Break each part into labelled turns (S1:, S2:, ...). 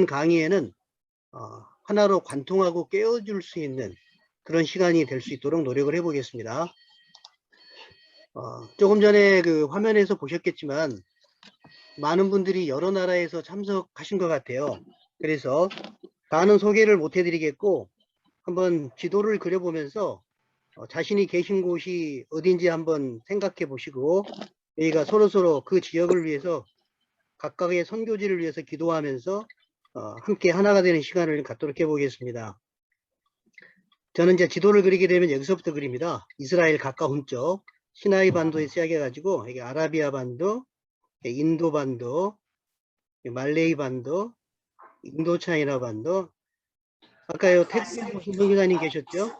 S1: 강의에는 하나로 관통하고 깨워줄 수 있는 그런 시간이 될 수 있도록 노력을 해보겠습니다. 조금 전에 그 화면에서 보셨겠지만 많은 분들이 여러 나라에서 참석하신 것 같아요. 그래서 다는 소개를 못 해드리겠고 한번 지도를 그려보면서 자신이 계신 곳이 어딘지 한번 생각해 보시고 저희가 서로서로 그 지역을 위해서 각각의 선교지를 위해서 기도하면서 함께 하나가 되는 시간을 갖도록 해보겠습니다. 저는 이제 지도를 그리게 되면 여기서부터 그립니다. 이스라엘 가까운 쪽 시나이 반도에 시작해가지고 이게 아라비아 반도, 인도 반도, 말레이 반도, 인도차이나 반도. 아까요 태국에서 오신 선교사님 계셨죠?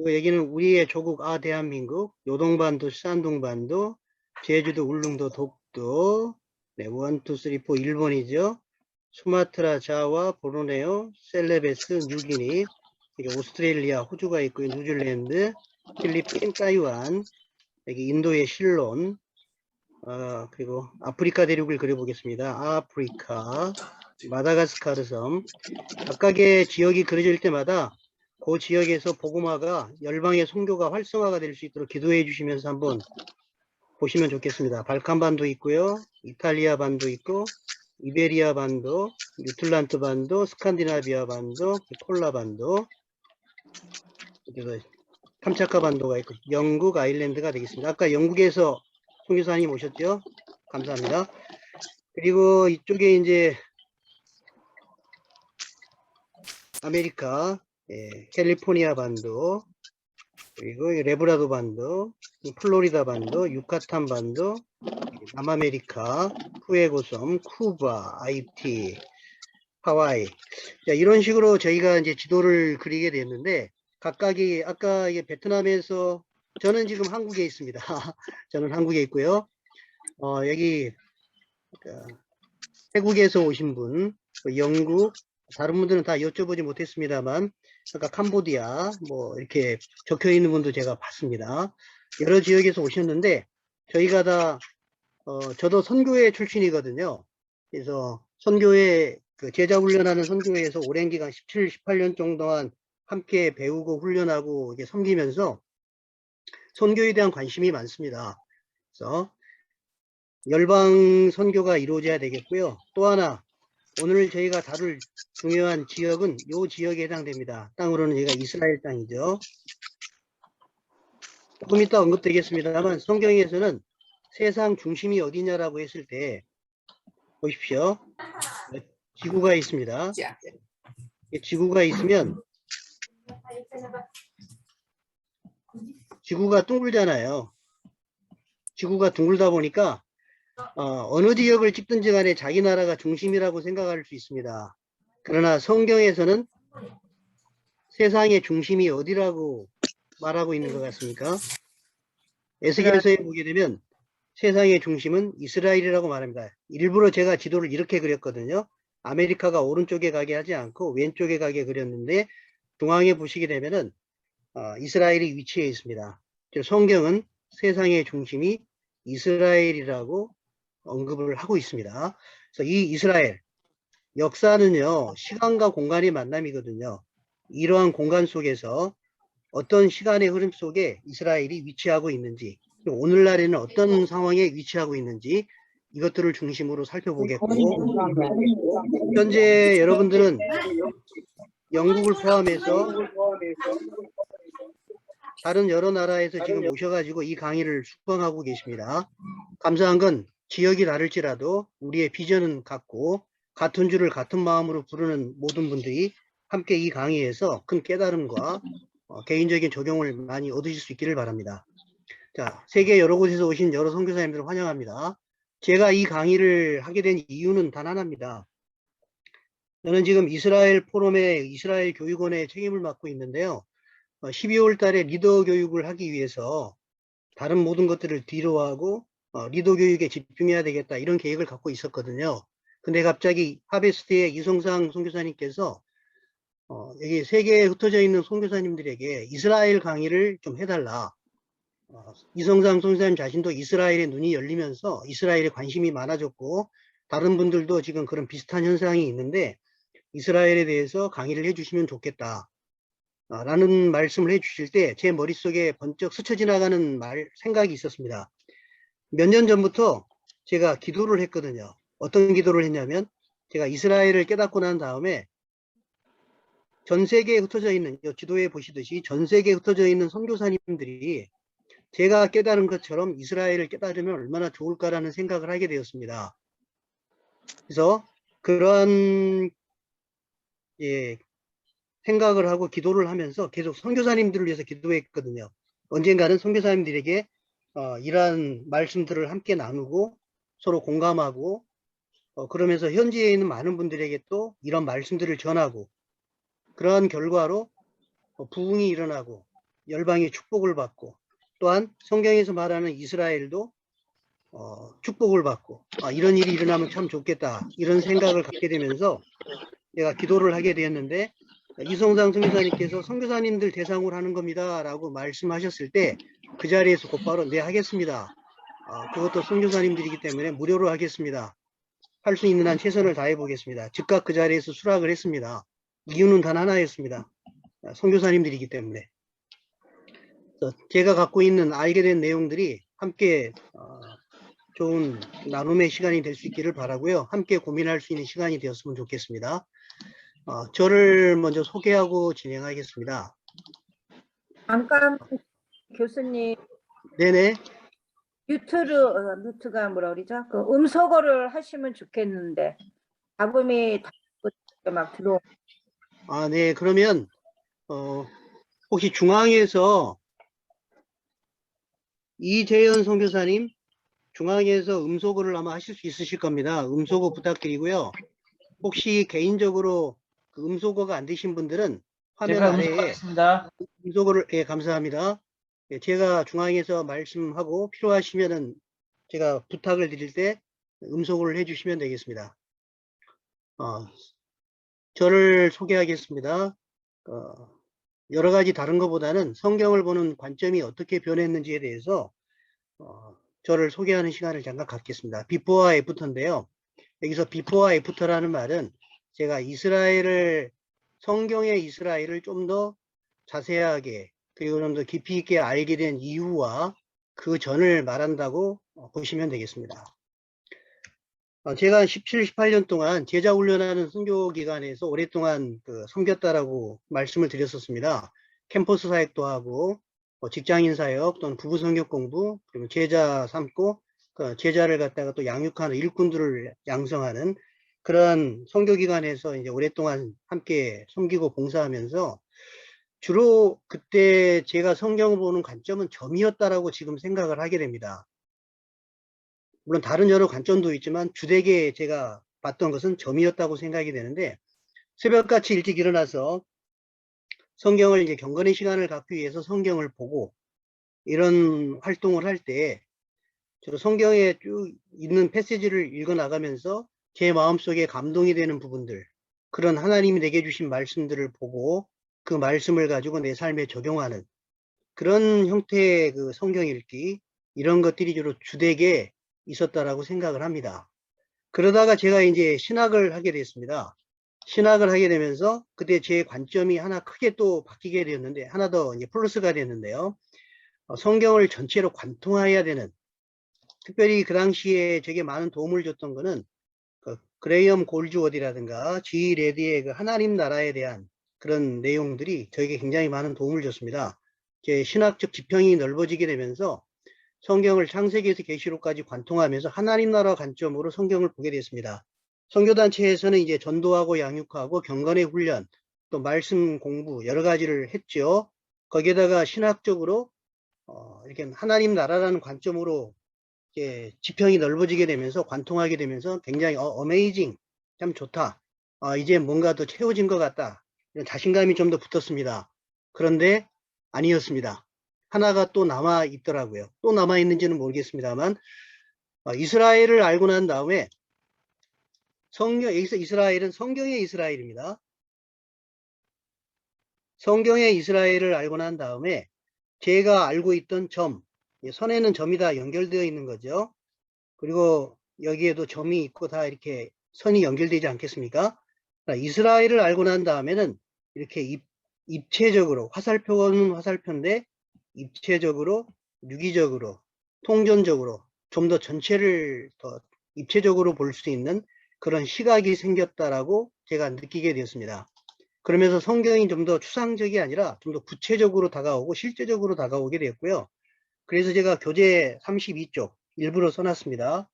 S1: 여기는 우리의 조국 대한민국, 요동반도, 산둥반도, 제주도, 울릉도, 독도, 네, 1, 2, 3, 4 일본이죠. 수마트라, 자와, 보르네오, 셀레베스, 뉴기니, 오스트레일리아, 호주가 있고 뉴질랜드, 필리핀, 타이완, 여기 인도의 실론, 그리고 아프리카 대륙을 그려보겠습니다. 아프리카, 마다가스카르 섬. 각각의 지역이 그려질 때마다 그 지역에서 복음화가 열방의 선교가 활성화가 될 수 있도록 기도해 주시면서 한번 보시면 좋겠습니다. 발칸반도 있고요. 이탈리아 반도 있고 이베리아 반도, 유틀란트 반도, 스칸디나비아 반도, 콜라 반도, 그리고 캄차카 반도가 있고 영국 아일랜드가 되겠습니다. 아까 영국에서 선교사님 오셨죠? 감사합니다. 그리고 이쪽에 이제 아메리카, 캘리포니아 반도, 그리고 레브라도 반도, 플로리다 반도, 유카탄 반도, 남아메리카, 푸에고 섬, 쿠바, 아이티, 하와이. 자, 이런 식으로 저희가 이제 지도를 그리게 됐는데, 각각이, 아까 이게 베트남에서, 저는 지금 한국에 있습니다. 저는 한국에 있고요. 여기, 태국에서 오신 분, 영국, 다른 분들은 다 여쭤보지 못했습니다만, 아까 캄보디아, 뭐, 이렇게 적혀 있는 분도 제가 봤습니다. 여러 지역에서 오셨는데, 저희가 다, 저도 선교회 출신이거든요. 그래서 선교회, 그 제자 훈련하는 선교회에서 오랜 기간 17, 18년 정도만 함께 배우고 훈련하고 이게 섬기면서 선교에 대한 관심이 많습니다. 그래서 열방 선교가 이루어져야 되겠고요. 또 하나, 오늘 저희가 다룰 중요한 지역은 이 지역에 해당됩니다. 땅으로는 저희가 이스라엘 땅이죠. 조금 이따 언급되겠습니다만 성경에서는 세상 중심이 어디냐라고 했을 때 보십시오. 지구가 있습니다. 지구가 있으면 지구가 둥글잖아요. 지구가 둥글다 보니까 어느 지역을 찍든지 간에 자기 나라가 중심이라고 생각할 수 있습니다. 그러나 성경에서는 세상의 중심이 어디라고 말하고 있는 것 같습니까? 에스겔서에 보게 되면 세상의 중심은 이스라엘이라고 말합니다. 일부러 제가 지도를 이렇게 그렸거든요. 아메리카가 오른쪽에 가게 하지 않고 왼쪽에 가게 그렸는데 중앙에 보시게 되면은 이스라엘이 위치해 있습니다. 성경은 세상의 중심이 이스라엘이라고 언급을 하고 있습니다. 그래서 이 이스라엘 역사는요 시간과 공간의 만남이거든요. 이러한 공간 속에서 어떤 시간의 흐름 속에 이스라엘이 위치하고 있는지, 오늘날에는 어떤 상황에 위치하고 있는지 이것들을 중심으로 살펴보겠고, 현재 여러분들은 영국을 포함해서 다른 여러 나라에서 지금 오셔가지고 이 강의를 수강하고 계십니다. 감사한 건 지역이 다를지라도 우리의 비전은 같고 같은 줄을 같은 마음으로 부르는 모든 분들이 함께 이 강의에서 큰 깨달음과 개인적인 적용을 많이 얻으실 수 있기를 바랍니다. 자, 세계 여러 곳에서 오신 여러 선교사님들을 환영합니다. 제가 이 강의를 하게 된 이유는 단 하나입니다. 저는 지금 이스라엘 포럼의 이스라엘 교육원의 책임을 맡고 있는데요. 12월 달에 리더 교육을 하기 위해서 다른 모든 것들을 뒤로 하고 리더 교육에 집중해야 되겠다 이런 계획을 갖고 있었거든요. 근데 갑자기 하베스트의 이성상 선교사님께서 여기 세계에 흩어져 있는 선교사님들에게 이스라엘 강의를 좀 해달라. 이성상 선교사님 자신도 이스라엘의 눈이 열리면서 이스라엘에 관심이 많아졌고 다른 분들도 지금 그런 비슷한 현상이 있는데 이스라엘에 대해서 강의를 해주시면 좋겠다. 라는 말씀을 해주실 때 제 머릿속에 번쩍 스쳐 지나가는 생각이 있었습니다. 몇 년 전부터 제가 기도를 했거든요. 어떤 기도를 했냐면 제가 이스라엘을 깨닫고 난 다음에 전 세계에 흩어져 있는, 지도에 보시듯이 전 세계에 흩어져 있는 선교사님들이 제가 깨달은 것처럼 이스라엘을 깨달으면 얼마나 좋을까라는 생각을 하게 되었습니다. 그래서 그런 생각을 하고 기도를 하면서 계속 선교사님들을 위해서 기도했거든요. 언젠가는 선교사님들에게 이러한 말씀들을 함께 나누고 서로 공감하고 그러면서 현지에 있는 많은 분들에게 또 이런 말씀들을 전하고 그러한 결과로 부흥이 일어나고 열방이 축복을 받고 또한 성경에서 말하는 이스라엘도 축복을 받고 이런 일이 일어나면 참 좋겠다 이런 생각을 갖게 되면서 제가 기도를 하게 되었는데 이성상 선교사님께서 선교사님들 대상으로 하는 겁니다 라고 말씀하셨을 때 그 자리에서 곧바로 네 하겠습니다. 그것도 선교사님들이기 때문에 무료로 하겠습니다. 할 수 있는 한 최선을 다해 보겠습니다. 즉각 그 자리에서 수락을 했습니다. 이유는 단 하나였습니다. 선교사님들이기 때문에. 제가 갖고 있는 알게 된 내용들이 함께 좋은 나눔의 시간이 될 수 있기를 바라고요. 함께 고민할 수 있는 시간이 되었으면 좋겠습니다. 저를 먼저 소개하고 진행하겠습니다.
S2: 잠깐 교수님
S1: 네네.
S2: 뮤트가 뭐라 그러죠? 그 음소거를 하시면 좋겠는데 잡음이 막 들어오.
S1: 네. 그러면 혹시 중앙에서 이재현 선교사님 중앙에서 음소거를 아마 하실 수 있으실 겁니다. 음소거 부탁드리고요. 혹시 개인적으로 그 음소거가 안 되신 분들은 화면
S3: 제가
S1: 아래에
S3: 음소거하겠습니다.
S1: 음소거를 감사합니다. 제가 중앙에서 말씀하고 필요하시면은 제가 부탁을 드릴 때 음소거를 해주시면 되겠습니다. 저를 소개하겠습니다. 여러 가지 다른 것보다는 성경을 보는 관점이 어떻게 변했는지에 대해서 저를 소개하는 시간을 잠깐 갖겠습니다. 비포와 애프터인데요. 여기서 비포와 애프터라는 말은 제가 성경의 이스라엘을 좀 더 자세하게 그리고 좀 더 깊이 있게 알게 된 이유와 그 전을 말한다고 보시면 되겠습니다. 제가 17, 18년 동안 제자 훈련하는 선교기관에서 오랫동안 섬겼다라고 말씀을 드렸었습니다. 캠퍼스 사역도 하고 직장인 사역 또는 부부 성격 공부 그리고 제자 삼고 제자를 갖다가 또 양육하는 일꾼들을 양성하는 그런 선교기관에서 이제 오랫동안 함께 섬기고 봉사하면서 주로 그때 제가 성경을 보는 관점은 점이었다라고 지금 생각을 하게 됩니다. 물론 다른 여러 관점도 있지만 주되게 제가 봤던 것은 점이었다고 생각이 되는데 새벽같이 일찍 일어나서 성경을 이제 경건의 시간을 갖기 위해서 성경을 보고 이런 활동을 할 때 저도 성경에 쭉 있는 패시지를 읽어 나가면서 제 마음속에 감동이 되는 부분들 그런 하나님이 내게 주신 말씀들을 보고 그 말씀을 가지고 내 삶에 적용하는 그런 형태의 그 성경 읽기 이런 것들이 주로 주되게 있었다라고 생각을 합니다. 그러다가 제가 이제 신학을 하게 됐습니다. 신학을 하게 되면서 그때 제 관점이 하나 크게 또 바뀌게 되었는데 하나 더 이제 플러스가 됐는데요. 성경을 전체로 관통해야 되는 특별히 그 당시에 제게 많은 도움을 줬던 거는 그레이엄 골즈워디라든가 G. 레디의 그 하나님 나라에 대한 그런 내용들이 저에게 굉장히 많은 도움을 줬습니다. 제 신학적 지평이 넓어지게 되면서 성경을 창세기에서 계시록까지 관통하면서 하나님 나라 관점으로 성경을 보게 됐습니다. 선교단체에서는 이제 전도하고 양육하고 경건의 훈련, 또 말씀 공부 여러 가지를 했죠. 거기에다가 신학적으로 이렇게 하나님 나라라는 관점으로 이제 지평이 넓어지게 되면서 관통하게 되면서 굉장히 어메이징, 참 좋다. 이제 뭔가 더 채워진 것 같다. 이런 자신감이 좀 더 붙었습니다. 그런데 아니었습니다. 하나가 또 남아 있더라고요. 또 남아 있는지는 모르겠습니다만 이스라엘을 알고 난 다음에 여기서 이스라엘은 성경의 이스라엘입니다. 성경의 이스라엘을 알고 난 다음에 제가 알고 있던 점, 선에는 점이 다 연결되어 있는 거죠. 그리고 여기에도 점이 있고 다 이렇게 선이 연결되지 않겠습니까? 이스라엘을 알고 난 다음에는 이렇게 입체적으로, 화살표는 화살표인데 입체적으로, 유기적으로, 통전적으로 좀 더 전체를 더 입체적으로 볼 수 있는 그런 시각이 생겼다라고 제가 느끼게 되었습니다. 그러면서 성경이 좀 더 추상적이 아니라 좀 더 구체적으로 다가오고 실제적으로 다가오게 되었고요. 그래서 제가 교재 32쪽 일부러 써놨습니다.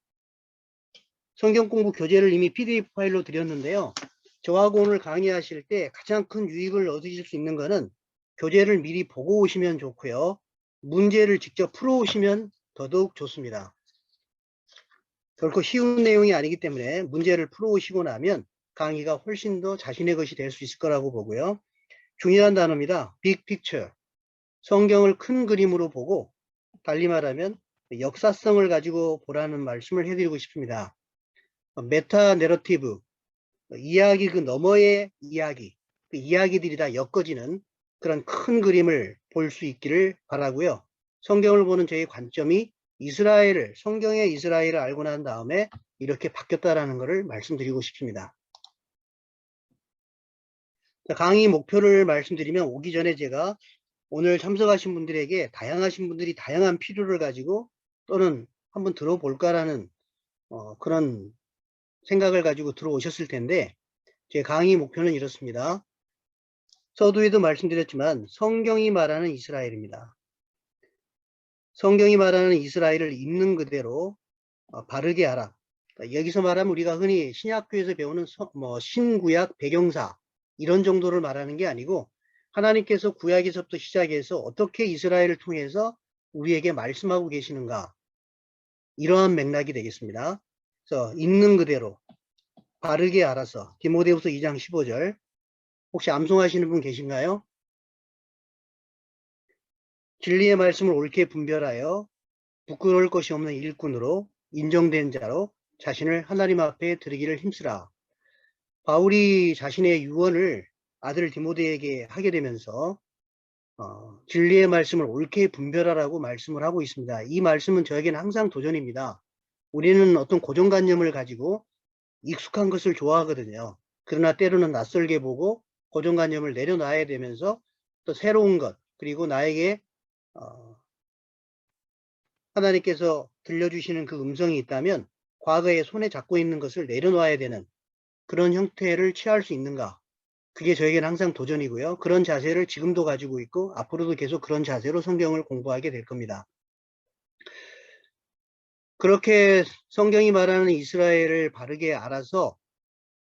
S1: 성경 공부 교재를 이미 PDF 파일로 드렸는데요. 저하고 오늘 강의하실 때 가장 큰 유익을 얻으실 수 있는 것은 교재를 미리 보고 오시면 좋고요. 문제를 직접 풀어 오시면 더더욱 좋습니다. 결코 쉬운 내용이 아니기 때문에 문제를 풀어 오시고 나면 강의가 훨씬 더 자신의 것이 될 수 있을 거라고 보고요. 중요한 단어입니다. 빅 픽처. 성경을 큰 그림으로 보고 달리 말하면 역사성을 가지고 보라는 말씀을 해드리고 싶습니다. 메타 내러티브, 이야기 그 너머의 이야기, 그 이야기들이 다 엮어지는 그런 큰 그림을 볼 수 있기를 바라고요. 성경을 보는 저의 관점이 이스라엘을, 성경의 이스라엘을 알고 난 다음에 이렇게 바뀌었다라는 것을 말씀드리고 싶습니다. 강의 목표를 말씀드리면 오기 전에 제가 오늘 참석하신 분들에게 다양하신 분들이 다양한 필요를 가지고 또는 한번 들어볼까라는 그런 생각을 가지고 들어오셨을 텐데 제 강의 목표는 이렇습니다. 서두에도 말씀드렸지만 성경이 말하는 이스라엘입니다. 성경이 말하는 이스라엘을 있는 그대로 바르게 알아. 그러니까 여기서 말하면 우리가 흔히 신약교에서 배우는 신구약 배경사 이런 정도를 말하는 게 아니고 하나님께서 구약에서부터 시작해서 어떻게 이스라엘을 통해서 우리에게 말씀하고 계시는가 이러한 맥락이 되겠습니다. 그래서 있는 그대로 바르게 알아서 디모데후서 2장 15절 혹시 암송하시는 분 계신가요? 진리의 말씀을 옳게 분별하여 부끄러울 것이 없는 일꾼으로 인정된 자로 자신을 하나님 앞에 드리기를 힘쓰라. 바울이 자신의 유언을 아들 디모데에게 하게 되면서 진리의 말씀을 옳게 분별하라고 말씀을 하고 있습니다. 이 말씀은 저에게는 항상 도전입니다. 우리는 어떤 고정관념을 가지고 익숙한 것을 좋아하거든요. 그러나 때로는 낯설게 보고 고정관념을 내려놔야 되면서 또 새로운 것 그리고 나에게 하나님께서 들려주시는 그 음성이 있다면 과거에 손에 잡고 있는 것을 내려놔야 되는 그런 형태를 취할 수 있는가? 그게 저에게는 항상 도전이고요. 그런 자세를 지금도 가지고 있고 앞으로도 계속 그런 자세로 성경을 공부하게 될 겁니다. 그렇게 성경이 말하는 이스라엘을 바르게 알아서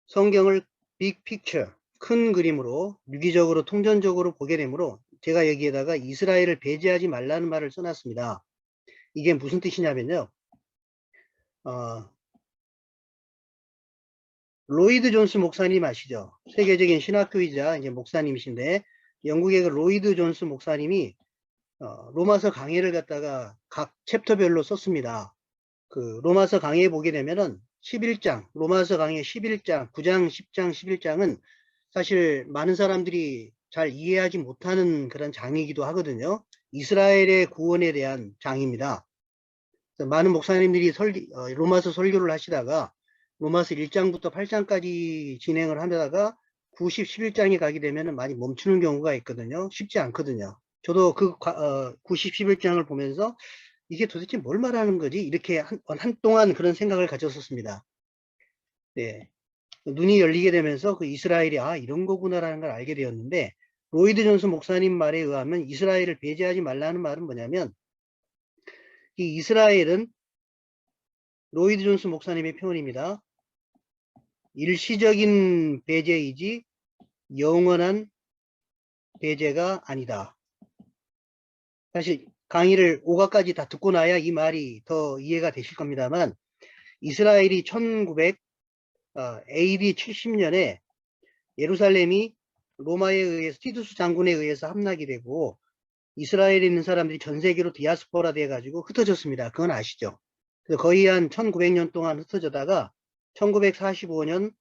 S1: 성경을 빅 픽처, 큰 그림으로 유기적으로 통전적으로 보게 되므로 제가 여기에다가 이스라엘을 배제하지 말라는 말을 써놨습니다. 이게 무슨 뜻이냐면요. 로이드 존스 목사님 아시죠? 세계적인 신학교이자 이제 목사님이신데 영국의 그 로이드 존스 목사님이 로마서 강해를 갖다가 각 챕터별로 썼습니다. 그 로마서 강해 보게 되면은 11장, 로마서 강해 11장, 9장, 10장, 11장은 사실 많은 사람들이 잘 이해하지 못하는 그런 장이기도 하거든요. 이스라엘의 구원에 대한 장입니다. 많은 목사님들이 로마서 설교를 하시다가 로마서 1장부터 8장까지 진행을 하다가 90, 11장에 가게 되면 많이 멈추는 경우가 있거든요. 쉽지 않거든요. 저도 그 90, 11장을 보면서 이게 도대체 뭘 말하는 거지? 이렇게 한동안 그런 생각을 가졌었습니다. 네. 눈이 열리게 되면서 그 이스라엘이 이런 거구나라는 걸 알게 되었는데 로이드 존스 목사님 말에 의하면 이스라엘을 배제하지 말라는 말은 뭐냐면 이 이스라엘은 로이드 존스 목사님의 표현입니다. 일시적인 배제이지 영원한 배제가 아니다. 사실 강의를 5가까지 다 듣고 나야 이 말이 더 이해가 되실 겁니다만 이스라엘이 1900 AD 70년에 예루살렘이 로마에 의해서 티투스 장군에 의해서 함락이 되고 이스라엘에 있는 사람들이 전 세계로 디아스포라 돼 가지고 흩어졌습니다. 그건 아시죠? 그래서 거의 한 1900년 동안 흩어져다가 1945년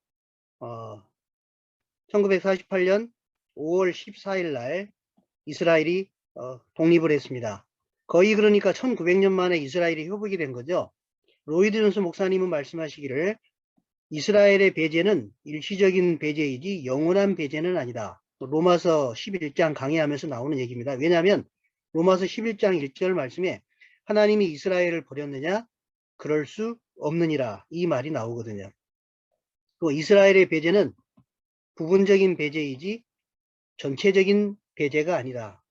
S1: 1948년 5월 14일 날 이스라엘이 독립을 했습니다. 거의 그러니까 1900년 만에 이스라엘이 회복이 된 거죠. 로이드 존스 목사님은 말씀하시기를 이스라엘의 배제는 일시적인 배제이지 영원한 배제는 아니다. 로마서 11장 강의하면서 나오는 얘기입니다. 왜냐하면 로마서 11장 1절 말씀에 하나님이 이스라엘을 버렸느냐? 그럴 수 없느니라. 이 말이 나오거든요. 또 이스라엘의 배제는 부분적인 배제이지 전체적인 배제가 아니다.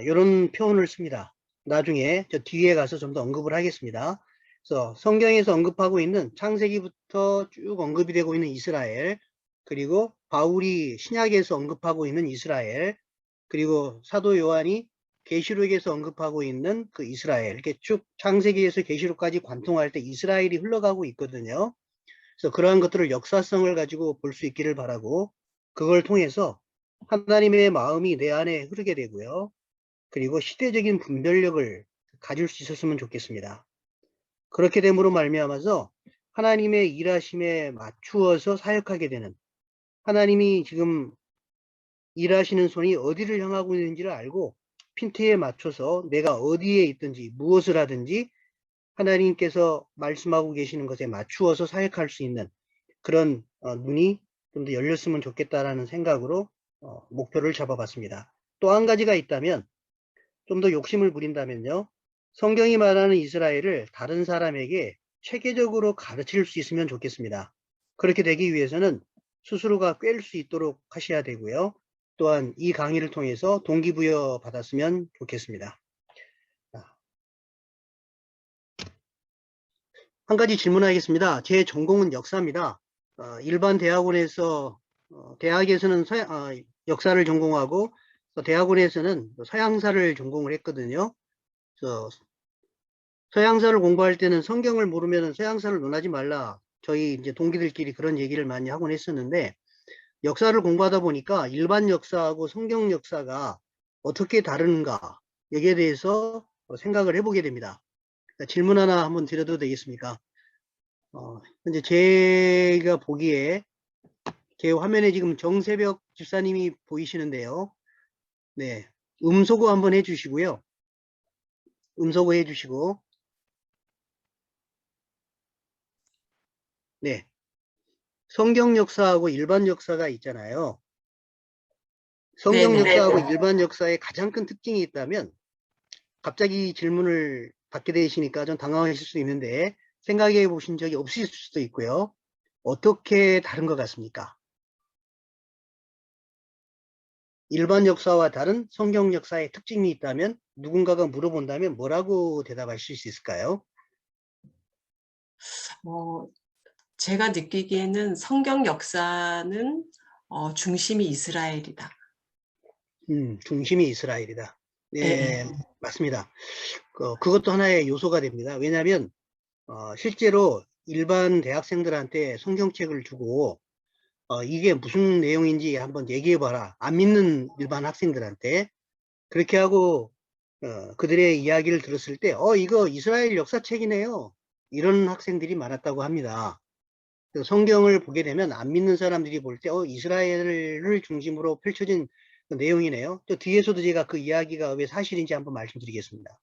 S1: 이런 표현을 씁니다. 나중에 저 뒤에 가서 좀 더 언급을 하겠습니다. 그래서 성경에서 언급하고 있는 창세기부터 쭉 언급이 되고 있는 이스라엘, 그리고 바울이 신약에서 언급하고 있는 이스라엘, 그리고 사도 요한이 계시록에서 언급하고 있는 그 이스라엘, 이렇게 쭉 창세기에서 계시록까지 관통할 때 이스라엘이 흘러가고 있거든요. 그래서 그러한 것들을 역사성을 가지고 볼 수 있기를 바라고, 그걸 통해서 하나님의 마음이 내 안에 흐르게 되고요. 그리고 시대적인 분별력을 가질 수 있었으면 좋겠습니다. 그렇게 됨으로 말미암아서 하나님의 일하심에 맞추어서 사역하게 되는, 하나님이 지금 일하시는 손이 어디를 향하고 있는지를 알고 핀트에 맞춰서 내가 어디에 있든지 무엇을 하든지 하나님께서 말씀하고 계시는 것에 맞추어서 사역할 수 있는 그런 눈이 좀 더 열렸으면 좋겠다라는 생각으로 목표를 잡아봤습니다. 또 한 가지가 있다면, 좀 더 욕심을 부린다면요, 성경이 말하는 이스라엘을 다른 사람에게 체계적으로 가르칠 수 있으면 좋겠습니다. 그렇게 되기 위해서는 스스로가 꿰일 수 있도록 하셔야 되고요. 또한 이 강의를 통해서 동기부여 받았으면 좋겠습니다. 한 가지 질문하겠습니다. 제 전공은 역사입니다. 일반 대학원에서 대학에서는 역사를 전공하고 대학원에서는 서양사를 전공을 했거든요. 그래서 서양사를 공부할 때는 성경을 모르면 서양사를 논하지 말라. 저희 이제 동기들끼리 그런 얘기를 많이 하곤 했었는데, 역사를 공부하다 보니까 일반 역사하고 성경 역사가 어떻게 다른가 여기에 대해서 생각을 해보게 됩니다. 질문 하나 한번 드려도 되겠습니까? 현재 제가 보기에 제 화면에 지금 정세벽 집사님이 보이시는데요. 네, 음소거 한번 해주시고요. 음소거 해주시고, 네, 성경 역사하고 일반 역사가 있잖아요. 성경
S3: 네네.
S1: 역사하고 일반 역사의 가장 큰 특징이 있다면, 갑자기 질문을 받게 되시니까 좀 당황하실 수 있는데 생각해 보신 적이 없으실 수도 있고요. 어떻게 다른 것 같습니까? 일반 역사와 다른 성경 역사의 특징이 있다면 누군가가 물어본다면 뭐라고 대답하실 수 있을까요?
S3: 제가 느끼기에는 성경 역사는 중심이 이스라엘이다.
S1: 중심이 이스라엘이다. 네,
S3: 예,
S1: 맞습니다. 그것도 하나의 요소가 됩니다. 왜냐하면 실제로 일반 대학생들한테 성경책을 주고 이게 무슨 내용인지 한번 얘기해봐라. 안 믿는 일반 학생들한테. 그렇게 하고 그들의 이야기를 들었을 때 이거 이스라엘 역사책이네요. 이런 학생들이 많았다고 합니다. 그래서 성경을 보게 되면 안 믿는 사람들이 볼 때 이스라엘을 중심으로 펼쳐진 그 내용이네요. 또 뒤에서도 제가 그 이야기가 왜 사실인지 한번 말씀드리겠습니다.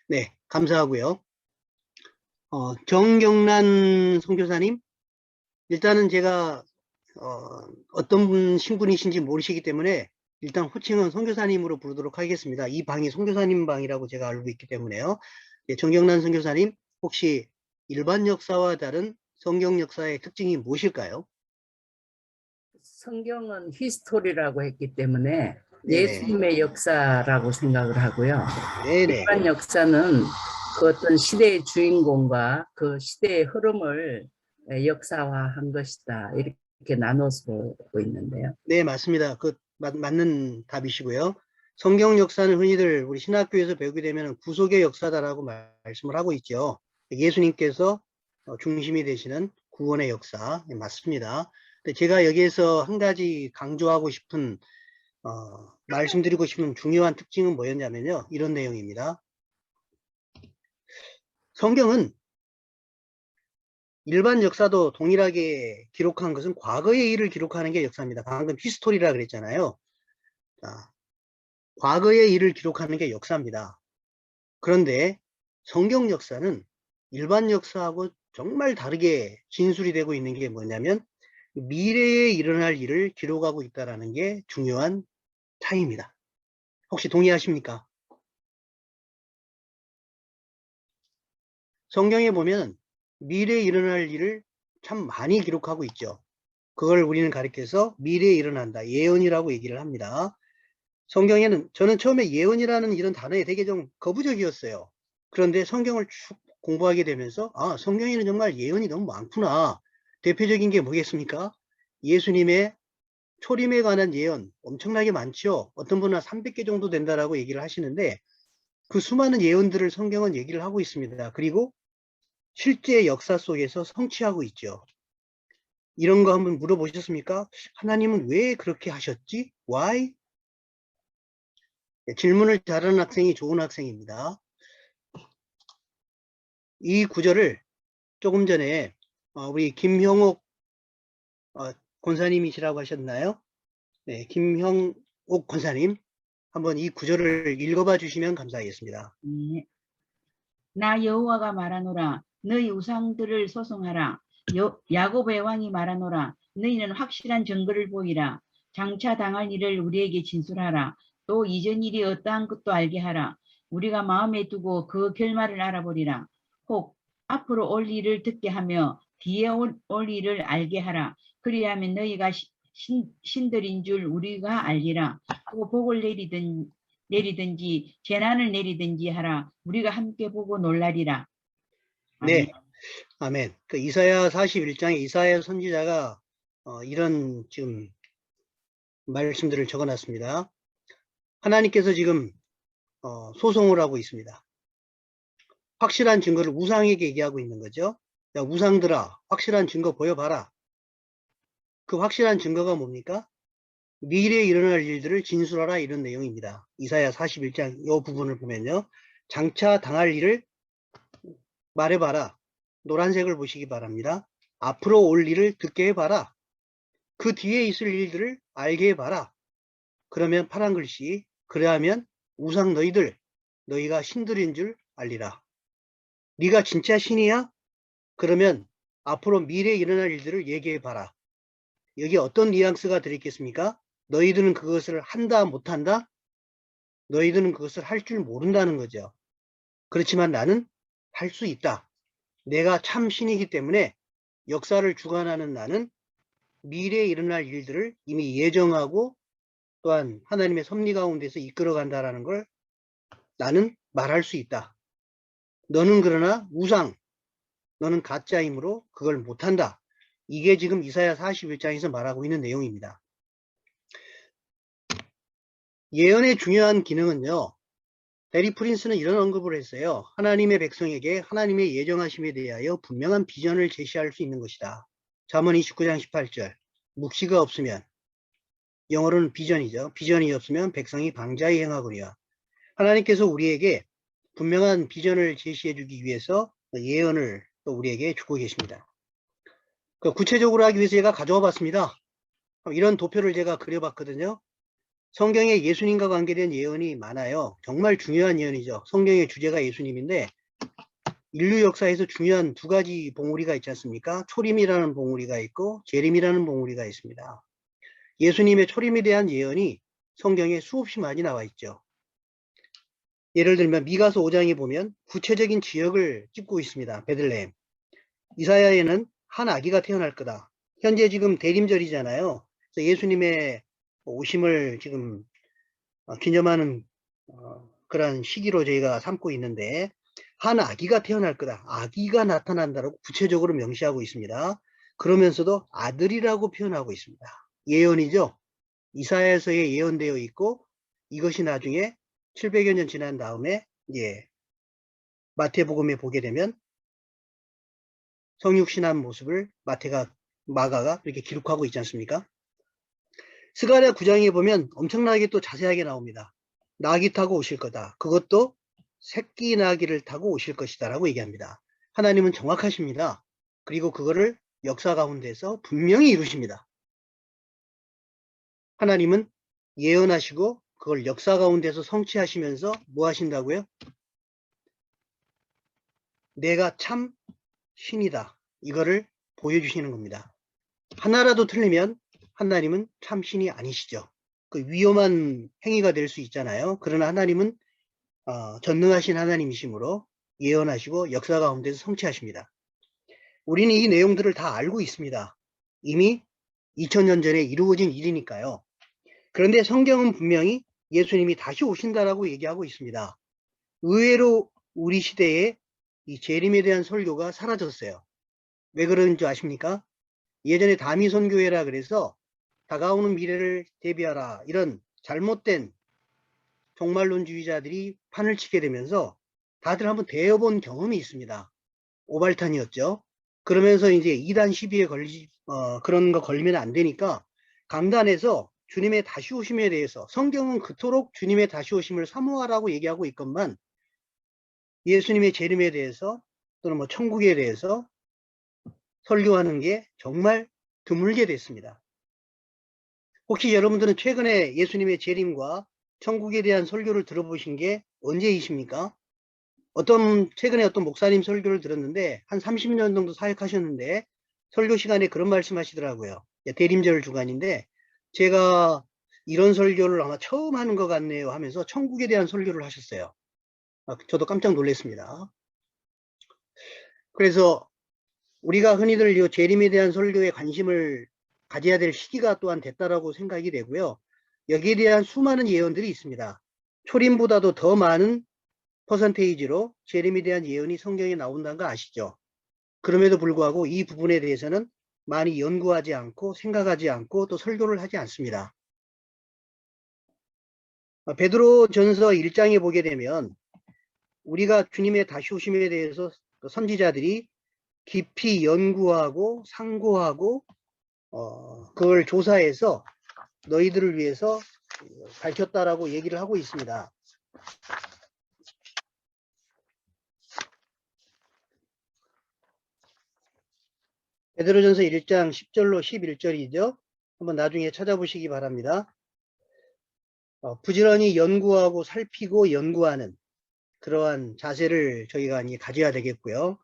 S1: 네, 감사하고요. 정경란 선교사님, 일단은 제가 어떤 신분이신지 모르시기 때문에 일단 호칭은 선교사님으로 부르도록 하겠습니다. 이 방이 선교사님 방이라고 제가 알고 있기 때문에요. 네, 정경란 선교사님, 혹시 일반 역사와 다른 성경 역사의 특징이 무엇일까요?
S4: 성경은 히스토리라고 했기 때문에
S1: 네네.
S4: 예수님의 역사라고 생각을 하고요.
S1: 네네.
S4: 일반 역사는 그 어떤 시대의 주인공과 그 시대의 흐름을 역사화한 것이다. 이렇게 나눠서 보고 있는데요.
S1: 네, 맞습니다. 맞는 답이시고요. 성경 역사는 흔히들 우리 신학교에서 배우게 되면 구속의 역사다라고 말씀을 하고 있죠. 예수님께서 중심이 되시는 구원의 역사. 네, 맞습니다. 근데 제가 여기에서 한 가지 강조하고 싶은, 말씀드리고 싶은 중요한 특징은 뭐였냐면요. 이런 내용입니다. 성경은 일반 역사도 동일하게 기록한 것은 과거의 일을 기록하는 게 역사입니다. 방금 히스토리라 그랬잖아요. 자, 과거의 일을 기록하는 게 역사입니다. 그런데 성경 역사는 일반 역사하고 정말 다르게 진술이 되고 있는 게 뭐냐면 미래에 일어날 일을 기록하고 있다는 게 중요한 차이입니다. 혹시 동의하십니까? 성경에 보면 미래에 일어날 일을 참 많이 기록하고 있죠. 그걸 우리는 가리켜서 미래에 일어난다, 예언이라고 얘기를 합니다. 성경에는 저는 처음에 예언이라는 이런 단어에 되게 좀 거부적이었어요. 그런데 성경을 쭉 공부하게 되면서 성경에는 정말 예언이 너무 많구나. 대표적인 게 뭐겠습니까? 예수님의 초림에 관한 예언 엄청나게 많죠. 어떤 분은 300개 정도 된다라고 얘기를 하시는데 그 수많은 예언들을 성경은 얘기를 하고 있습니다. 그리고 실제 역사 속에서 성취하고 있죠. 이런 거 한번 물어보셨습니까? 하나님은 왜 그렇게 하셨지? Why? 질문을 잘하는 학생이 좋은 학생입니다. 이 구절을 조금 전에 우리 김형옥 권사님이시라고 하셨나요? 네, 김형옥 권사님 한번 이 구절을 읽어봐 주시면 감사하겠습니다.
S5: 네. 나 여호와가 말하노라 너희 우상들을 소송하라. 야곱의 왕이 말하노라 너희는 확실한 증거를 보이라. 장차 당할 일을 우리에게 진술하라. 또 이전 일이 어떠한 것도 알게 하라. 우리가 마음에 두고 그 결말을 알아보리라. 혹 앞으로 올 일을 듣게 하며 뒤에 올 일을 알게 하라. 그리하면 너희가 신들인 줄 우리가 알리라. 또 복을 내리든지 재난을 내리든지 하라. 우리가 함께 보고 놀라리라.
S1: 네, 아멘. 그 이사야 41장에 이사야 선지자가 이런 지금 말씀들을 적어놨습니다. 하나님께서 지금 소송을 하고 있습니다. 확실한 증거를 우상에게 얘기하고 있는 거죠. 야, 우상들아, 확실한 증거 보여봐라. 그 확실한 증거가 뭡니까? 미래에 일어날 일들을 진술하라, 이런 내용입니다. 이사야 41장 이 부분을 보면요. 장차 당할 일을 말해봐라. 노란색을 보시기 바랍니다. 앞으로 올 일을 듣게 해봐라. 그 뒤에 있을 일들을 알게 해봐라. 그러면 파란 글씨, 그래야면 우상 너희가 신들인 줄 알리라. 네가 진짜 신이야? 그러면 앞으로 미래에 일어날 일들을 얘기해봐라. 여기 어떤 뉘앙스가 들어있겠습니까? 너희들은 그것을 한다 못한다? 너희들은 그것을 할 줄 모른다는 거죠. 그렇지만 나는 할 수 있다. 내가 참 신이기 때문에 역사를 주관하는 나는 미래에 일어날 일들을 이미 예정하고 또한 하나님의 섭리 가운데서 이끌어간다라는 걸 나는 말할 수 있다. 너는 그러나 우상, 너는 가짜이므로 그걸 못한다. 이게 지금 이사야 41장에서 말하고 있는 내용입니다. 예언의 중요한 기능은요. 데리 프린스는 이런 언급을 했어요. 하나님의 백성에게 하나님의 예정하심에 대하여 분명한 비전을 제시할 수 있는 것이다. 잠언 29장 18절. 묵시가 없으면, 영어로는 비전이죠. 비전이 없으면 백성이 방자히 행하거니와. 하나님께서 우리에게 분명한 비전을 제시해 주기 위해서 예언을 또 우리에게 주고 계십니다. 구체적으로 하기 위해서 제가 가져와 봤습니다. 이런 도표를 제가 그려봤거든요. 성경에 예수님과 관계된 예언이 많아요. 정말 중요한 예언이죠. 성경의 주제가 예수님인데 인류 역사에서 중요한 두 가지 봉우리가 있지 않습니까? 초림이라는 봉우리가 있고 재림이라는 봉우리가 있습니다. 예수님의 초림에 대한 예언이 성경에 수없이 많이 나와 있죠. 예를 들면 미가서 5장에 보면 구체적인 지역을 찝고 있습니다. 베들레헴. 이사야에는 한 아기가 태어날 거다. 현재 지금 대림절이잖아요. 그래서 예수님의 오심을 지금 기념하는 그런 시기로 저희가 삼고 있는데 한 아기가 태어날 거다. 아기가 나타난다라고 구체적으로 명시하고 있습니다. 그러면서도 아들이라고 표현하고 있습니다. 예언이죠. 이사야서에 예언되어 있고 이것이 나중에 700여 년 지난 다음에 마태복음에 보게 되면 성육신한 모습을 마가가 이렇게 기록하고 있지 않습니까? 스가랴 9장에 보면 엄청나게 또 자세하게 나옵니다. 나귀 타고 오실 거다. 그것도 새끼 나귀를 타고 오실 것이다 라고 얘기합니다. 하나님은 정확하십니다. 그리고 그거를 역사 가운데서 분명히 이루십니다. 하나님은 예언하시고 그걸 역사 가운데서 성취하시면서 뭐 하신다고요? 내가 참 신이다. 이거를 보여주시는 겁니다. 하나라도 틀리면 하나님은 참 신이 아니시죠. 그 위험한 행위가 될 수 있잖아요. 그러나 하나님은 전능하신 하나님이시므로 예언하시고 역사 가운데서 성취하십니다. 우리는 이 내용들을 다 알고 있습니다. 이미 2000년 전에 이루어진 일이니까요. 그런데 성경은 분명히 예수님이 다시 오신다라고 얘기하고 있습니다. 의외로 우리 시대에 이 재림에 대한 설교가 사라졌어요. 왜 그러는 줄 아십니까? 예전에 다미선교회라 그래서 다가오는 미래를 대비하라 이런 잘못된 종말론주의자들이 판을 치게 되면서 다들 한번 대여본 경험이 있습니다. 오발탄이었죠. 그러면서 이제 2단 시비에 그런 거 걸리면 안 되니까 강단에서 주님의 다시 오심에 대해서 성경은 그토록 주님의 다시 오심을 사모하라고 얘기하고 있건만 예수님의 재림에 대해서 또는 뭐 천국에 대해서 설교하는 게 정말 드물게 됐습니다. 혹시 여러분들은 최근에 예수님의 재림과 천국에 대한 설교를 들어보신 게 언제이십니까? 최근에 어떤 목사님 설교를 들었는데 한 30년 정도 사역하셨는데 설교 시간에 그런 말씀 하시더라고요. 대림절 주간인데 제가 이런 설교를 아마 처음 하는 것 같네요 하면서 천국에 대한 설교를 하셨어요. 저도 깜짝 놀랐습니다. 그래서 우리가 흔히들 이 재림에 대한 설교에 관심을 가져야 될 시기가 또한 됐다라고 생각이 되고요. 여기에 대한 수많은 예언들이 있습니다. 초림보다도 더 많은 퍼센테이지로 재림에 대한 예언이 성경에 나온다는 거 아시죠? 그럼에도 불구하고 이 부분에 대해서는 많이 연구하지 않고 생각하지 않고 또 설교를 하지 않습니다. 베드로전서 1장에 보게 되면 우리가 주님의 다시 오심에 대해서 선지자들이 깊이 연구하고 상고하고 그걸 조사해서 너희들을 위해서 밝혔다라고 얘기를 하고 있습니다. 베드로전서 1장 10절로 11절이죠. 한번 나중에 찾아보시기 바랍니다. 부지런히 연구하고 살피고 연구하는 그러한 자세를 저희가 가져야 되겠고요.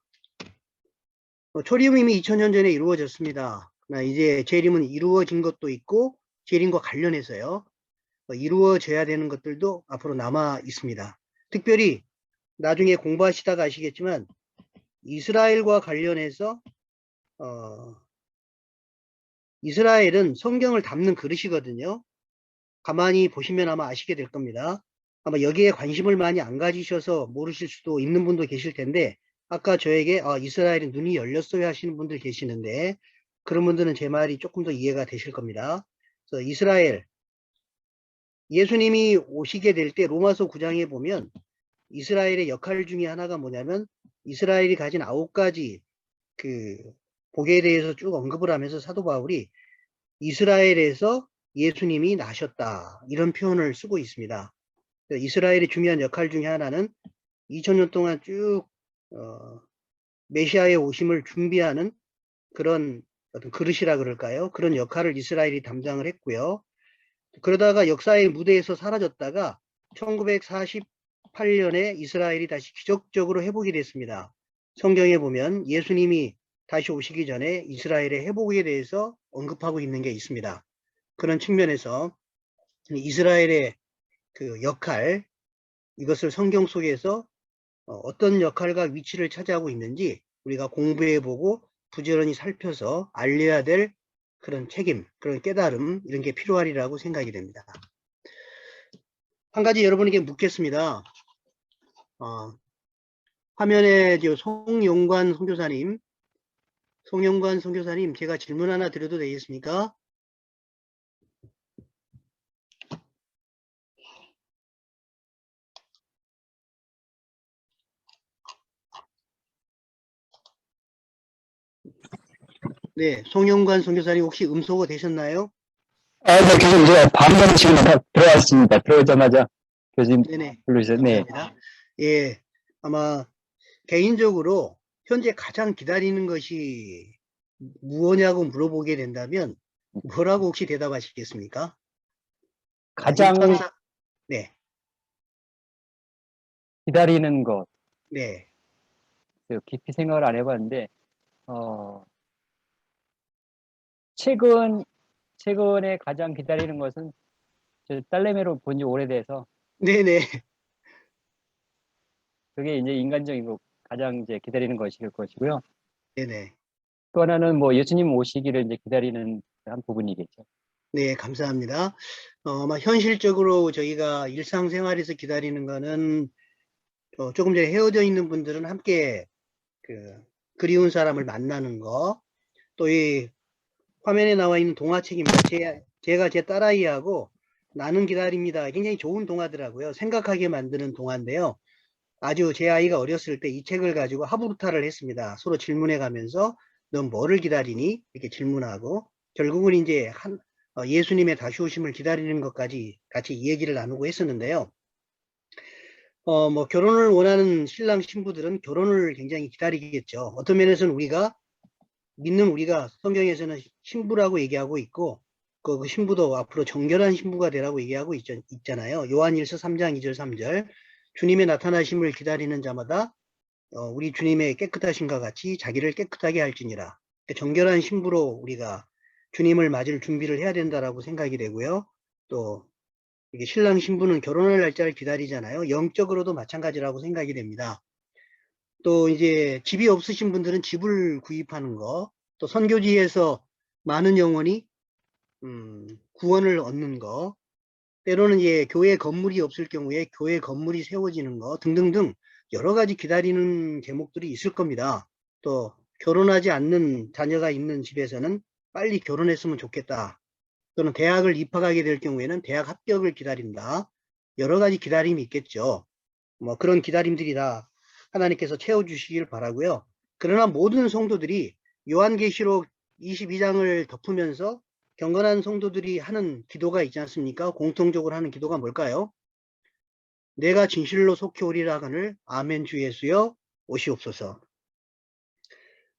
S1: 초림은 이미 2000년 전에 이루어졌습니다. 이제 재림은 이루어진 것도 있고 재림과 관련해서요. 이루어져야 되는 것들도 앞으로 남아 있습니다. 특별히 나중에 공부하시다가 아시겠지만 이스라엘과 관련해서 이스라엘은 성경을 담는 그릇이거든요. 가만히 보시면 아마 아시게 될 겁니다. 아마 여기에 관심을 많이 안 가지셔서 모르실 수도 있는 분도 계실 텐데 아까 저에게 이스라엘은 눈이 열렸어요 하시는 분들 계시는데 그런 분들은 제 말이 조금 더 이해가 되실 겁니다. 그래서 이스라엘 예수님이 오시게 될 때 로마서 9장에 보면 이스라엘의 역할 중에 하나가 뭐냐면 이스라엘이 가진 9가지 그 복에 대해서 쭉 언급을 하면서 사도 바울이 이스라엘에서 예수님이 나셨다 이런 표현을 쓰고 있습니다. 이스라엘의 중요한 역할 중에 하나는 2000년 동안 쭉 메시아의 오심을 준비하는 그런 어떤 그릇이라 그럴까요? 그런 역할을 이스라엘이 담당을 했고요. 그러다가 역사의 무대에서 사라졌다가 1948년에 이스라엘이 다시 기적적으로 회복이 됐습니다. 성경에 보면 예수님이 다시 오시기 전에 이스라엘의 회복에 대해서 언급하고 있는 게 있습니다. 그런 측면에서 이스라엘의 그 역할, 이것을 성경 속에서 어떤 역할과 위치를 차지하고 있는지 우리가 공부해보고 부지런히 살펴서 알려야 될 그런 책임, 그런 깨달음 이런 게 필요하리라고 생각이 됩니다. 한 가지 여러분에게 묻겠습니다. 화면에 송용관 선교사님, 제가 질문 하나 드려도 되겠습니까? 네, 송영관 선교사님 혹시 음소거 되셨나요?
S6: 네, 교수님, 이제 방금 지금 들어왔습니다. 들어오자마자 교수님
S1: 네네,
S6: 불러주세요. 네.
S1: 감사합니다. 예, 아마 개인적으로 현재 가장 기다리는 것이 무엇냐고 물어보게 된다면 뭐라고 혹시 대답하시겠습니까?
S6: 가장
S1: 네,
S6: 기다리는 것,
S1: 네.
S6: 모르겠어요. 깊이 생각을 안 해봤는데, 최근에 가장 기다리는 것은 저 딸내미로 본 지 오래돼서
S1: 네네.
S6: 그게 이제 인간적인 거 가장 이제 기다리는 것일 것이고요.
S1: 네네.
S6: 또 하나는 뭐 예수님 오시기를 이제 기다리는 한 부분이겠죠.
S1: 네, 감사합니다. 아마 현실적으로 저희가 일상생활에서 기다리는 거는 조금 전에 헤어져 있는 분들은 함께 그리운 사람을 만나는 거, 또 이 화면에 나와 있는 동화책입니다. 제가 제 딸아이하고 나는 기다립니다. 굉장히 좋은 동화더라고요. 생각하게 만드는 동화인데요. 아주 제 아이가 어렸을 때 이 책을 가지고 하부루타를 했습니다. 서로 질문해 가면서 넌 뭐를 기다리니? 이렇게 질문하고 결국은 이제 예수님의 다시 오심을 기다리는 것까지 같이 이 얘기를 나누고 했었는데요. 뭐 결혼을 원하는 신랑 신부들은 결혼을 굉장히 기다리겠죠. 어떤 면에서는 믿는 우리가 성경에서는 신부라고 얘기하고 있고 그 신부도 앞으로 정결한 신부가 되라고 얘기하고 있잖아요. 요한일서 3장 2절 3절 주님의 나타나심을 기다리는 자마다 우리 주님의 깨끗하심과 같이 자기를 깨끗하게 할지니라. 정결한 신부로 우리가 주님을 맞을 준비를 해야 된다라고 생각이 되고요. 또 이게 신랑 신부는 결혼할 날짜를 기다리잖아요. 영적으로도 마찬가지라고 생각이 됩니다. 또 이제 집이 없으신 분들은 집을 구입하는 거, 또 선교지에서 많은 영혼이 구원을 얻는 거, 때로는 이제 교회 건물이 없을 경우에 교회 건물이 세워지는 거 등등등 여러 가지 기다리는 제목들이 있을 겁니다. 또 결혼하지 않는 자녀가 있는 집에서는 빨리 결혼했으면 좋겠다. 또는 대학을 입학하게 될 경우에는 대학 합격을 기다린다. 여러 가지 기다림이 있겠죠. 뭐 그런 기다림들이 다 하나님께서 채워주시길 바라고요. 그러나 모든 성도들이 요한계시록 22장을 덮으면서 경건한 성도들이 하는 기도가 있지 않습니까? 공통적으로 하는 기도가 뭘까요? 내가 진실로 속히 오리라 하거늘 아멘 주 예수여 오시옵소서.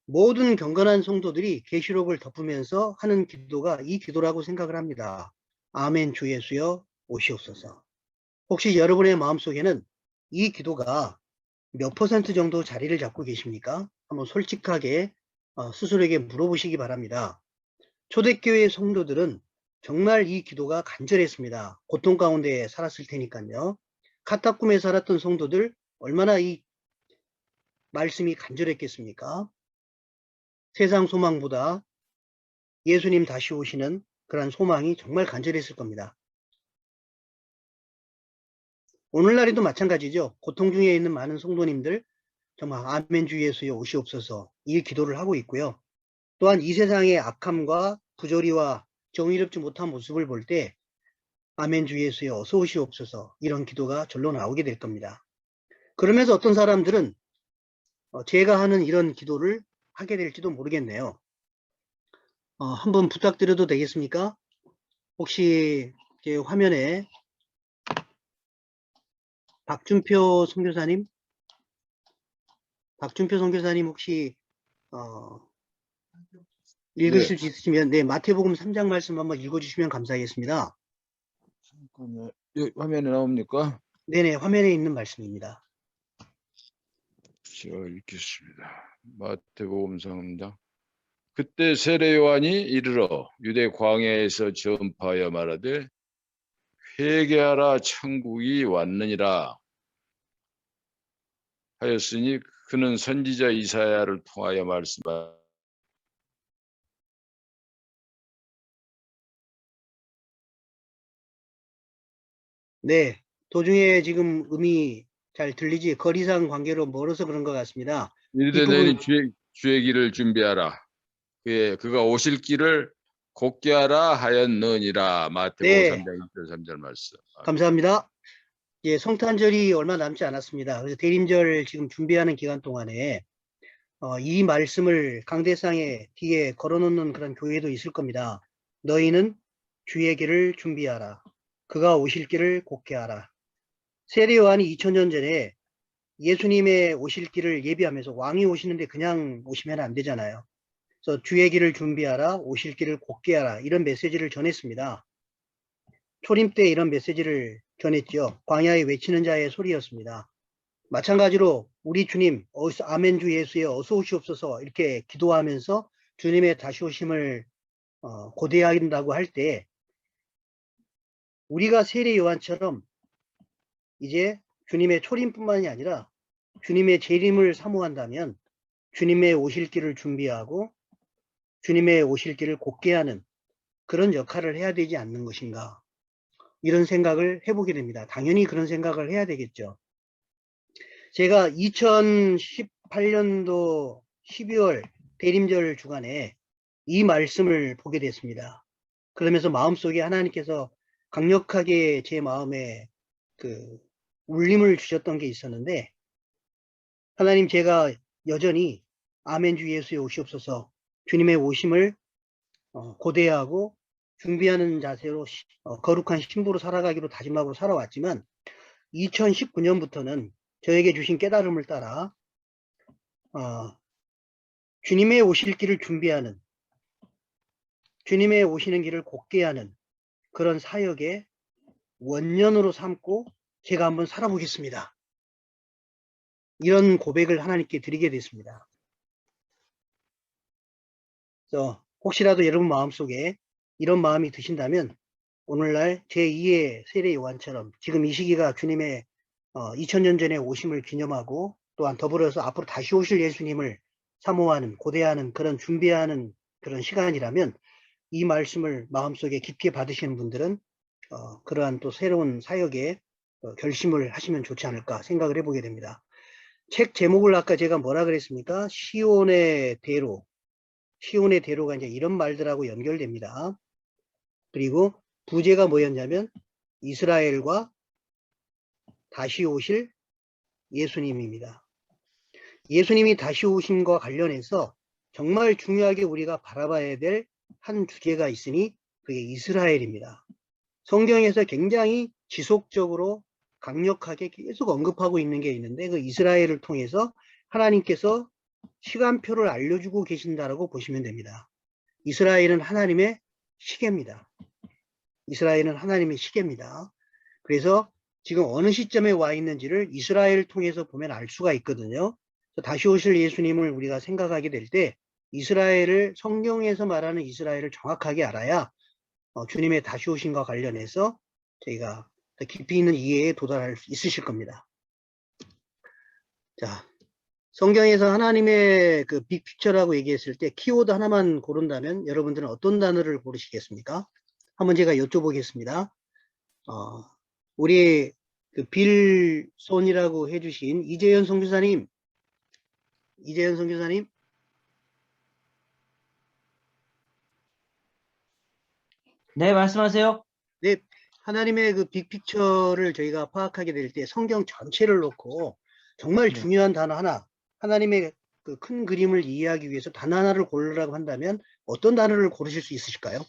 S1: 모든 경건한 성도들이 계시록을 덮으면서 하는 기도가 이 기도라고 생각을 합니다. 아멘 주 예수여 오시옵소서. 혹시 여러분의 마음속에는 이 기도가 몇 % 정도 자리를 잡고 계십니까? 한번 솔직하게 스스로에게 물어보시기 바랍니다. 초대교회 성도들은 정말 이 기도가 간절했습니다. 고통 가운데 살았을 테니까요. 카타콤에 살았던 성도들 얼마나 이 말씀이 간절했겠습니까? 세상 소망보다 예수님 다시 오시는 그런 소망이 정말 간절했을 겁니다. 오늘날에도 마찬가지죠. 고통 중에 있는 많은 성도님들 정말 아멘 주 예수여 오시옵소서 이 기도를 하고 있고요. 또한 이 세상의 악함과 부조리와 정의롭지 못한 모습을 볼 때 아멘 주 예수여 어서 오시옵소서 이런 기도가 절로 나오게 될 겁니다. 그러면서 어떤 사람들은 제가 하는 이런 기도를 하게 될지도 모르겠네요. 한번 부탁드려도 되겠습니까? 혹시 제 화면에 박준표 선교사님 혹시 읽으실 수 있으시면 네 마태복음 3장 말씀 한번 읽어주시면 감사하겠습니다.
S7: 잠깐만요. 여기 화면에 나옵니까?
S1: 네네 화면에 있는 말씀입니다.
S7: 제가 읽겠습니다. 마태복음 3장. 그때 세례 요한이 이르러 유대 광야에서 전파하여 말하되 회개하라 천국이 왔느니라 하였으니 그는 선지자 이사야를 통하여 말씀하셨다.
S1: 네, 도중에 지금 음이 잘 들리지 거리상 관계로 멀어서 그런 것 같습니다.
S7: 이르되
S1: 뒷부분-
S7: 너희 주의 길을 준비하라. 그가 오실 길을 곧게 하라 하였느니라. 마태복음
S1: 네.
S7: 3장 1절 3절 말씀.
S1: 감사합니다. 예, 성탄절이 얼마 남지 않았습니다. 그래서 대림절 지금 준비하는 기간 동안에 이 말씀을 강대상에 뒤에 걸어놓는 그런 교회도 있을 겁니다. 너희는 주의 길을 준비하라. 그가 오실 길을 곧게 하라. 세례 요한이 2000년 전에 예수님의 오실 길을 예비하면서 왕이 오시는데 그냥 오시면 안 되잖아요. 그래서 주의 길을 준비하라, 오실 길을 곧게 하라 이런 메시지를 전했습니다. 초림 때 이런 메시지를 전했죠. 광야에 외치는 자의 소리였습니다. 마찬가지로 우리 주님, 아멘 주 예수에 어서 오시옵소서 이렇게 기도하면서 주님의 다시 오심을 고대한다고 할 때 우리가 세례 요한처럼 이제 주님의 초림뿐만이 아니라 주님의 재림을 사모한다면 주님의 오실 길을 준비하고 주님의 오실 길을 곧게 하는 그런 역할을 해야 되지 않는 것인가, 이런 생각을 해보게 됩니다. 당연히 그런 생각을 해야 되겠죠. 제가 2018년도 12월 대림절 주간에 이 말씀을 보게 됐습니다. 그러면서 마음속에 하나님께서 강력하게 제 마음에 그 울림을 주셨던 게 있었는데, 하나님, 제가 여전히 아멘 주 예수에 오시옵소서, 주님의 오심을 고대하고 준비하는 자세로 거룩한 신부로 살아가기로 다짐하고 살아왔지만 2019년부터는 저에게 주신 깨달음을 따라 주님의 오실 길을 준비하는, 주님의 오시는 길을 곧게 하는 그런 사역의 원년으로 삼고 제가 한번 살아보겠습니다. 이런 고백을 하나님께 드리게 됐습니다. 그래서 혹시라도 여러분 마음속에 이런 마음이 드신다면 오늘날 제2의 세례 요한처럼 지금 이 시기가 주님의 2000년 전에 오심을 기념하고 또한 더불어서 앞으로 다시 오실 예수님을 사모하는, 고대하는, 그런 준비하는 그런 시간이라면 이 말씀을 마음속에 깊게 받으시는 분들은 그러한 또 새로운 사역에 결심을 하시면 좋지 않을까 생각을 해보게 됩니다. 책 제목을 아까 제가 뭐라 그랬습니까? 시온의 대로. 시온의 대로가 이제 이런 말들하고 연결됩니다. 그리고 부제가 뭐였냐면 이스라엘과 다시 오실 예수님입니다. 예수님이 다시 오심과 관련해서 정말 중요하게 우리가 바라봐야 될 한 주제가 있으니 그게 이스라엘입니다. 성경에서 굉장히 지속적으로 강력하게 계속 언급하고 있는 게 있는데, 그 이스라엘을 통해서 하나님께서 시간표를 알려주고 계신다라고 보시면 됩니다. 이스라엘은 하나님의 시계입니다. 이스라엘은 하나님의 시계입니다. 그래서 지금 어느 시점에 와 있는지를 이스라엘을 통해서 보면 알 수가 있거든요. 다시 오실 예수님을 우리가 생각하게 될 때 이스라엘을, 성경에서 말하는 이스라엘을 정확하게 알아야 주님의 다시 오심과 관련해서 저희가 더 깊이 있는 이해에 도달할 수 있으실 겁니다. 자, 성경에서 하나님의 그 빅픽처라고 얘기했을 때 키워드 하나만 고른다면 여러분들은 어떤 단어를 고르시겠습니까? 한번 제가 여쭤보겠습니다. 우리 그 빌손이라고 해주신 이재현 선교사님, 이재현 선교사님.
S8: 네, 말씀하세요.
S1: 네, 하나님의 그 빅픽처를 저희가 파악하게 될 때 성경 전체를 놓고 정말
S8: 네.
S1: 중요한 단어 하나, 하나님의 그 큰 그림을 이해하기 위해서 단어 하나를 고르라고 한다면 어떤 단어를 고르실 수 있으실까요?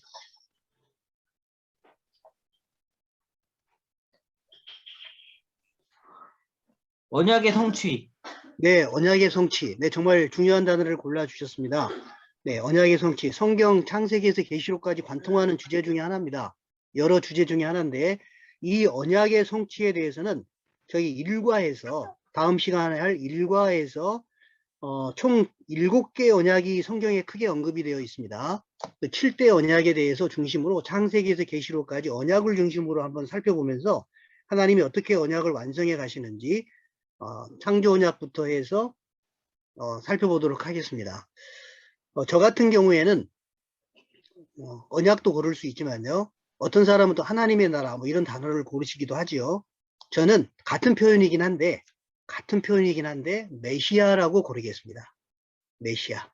S8: 언약의 성취.
S1: 네, 언약의 성취. 네, 정말 중요한 단어를 골라주셨습니다. 네, 언약의 성취. 성경 창세기에서 계시록까지 관통하는 주제 중에 하나입니다. 여러 주제 중에 하나인데, 이 언약의 성취에 대해서는 저희 일과에서, 다음 시간에 할 일과에서 총 7개 언약이 성경에 크게 언급이 되어 있습니다. 그 7대 언약에 대해서 중심으로 창세기에서 계시록까지 언약을 중심으로 한번 살펴보면서 하나님이 어떻게 언약을 완성해 가시는지 창조 언약부터 해서 살펴보도록 하겠습니다. 저 같은 경우에는 언약도 고를 수 있지만요, 어떤 사람은 또 하나님의 나라 뭐 이런 단어를 고르시기도 하지요. 저는 같은 표현이긴 한데 메시아라고 고르겠습니다. 메시아.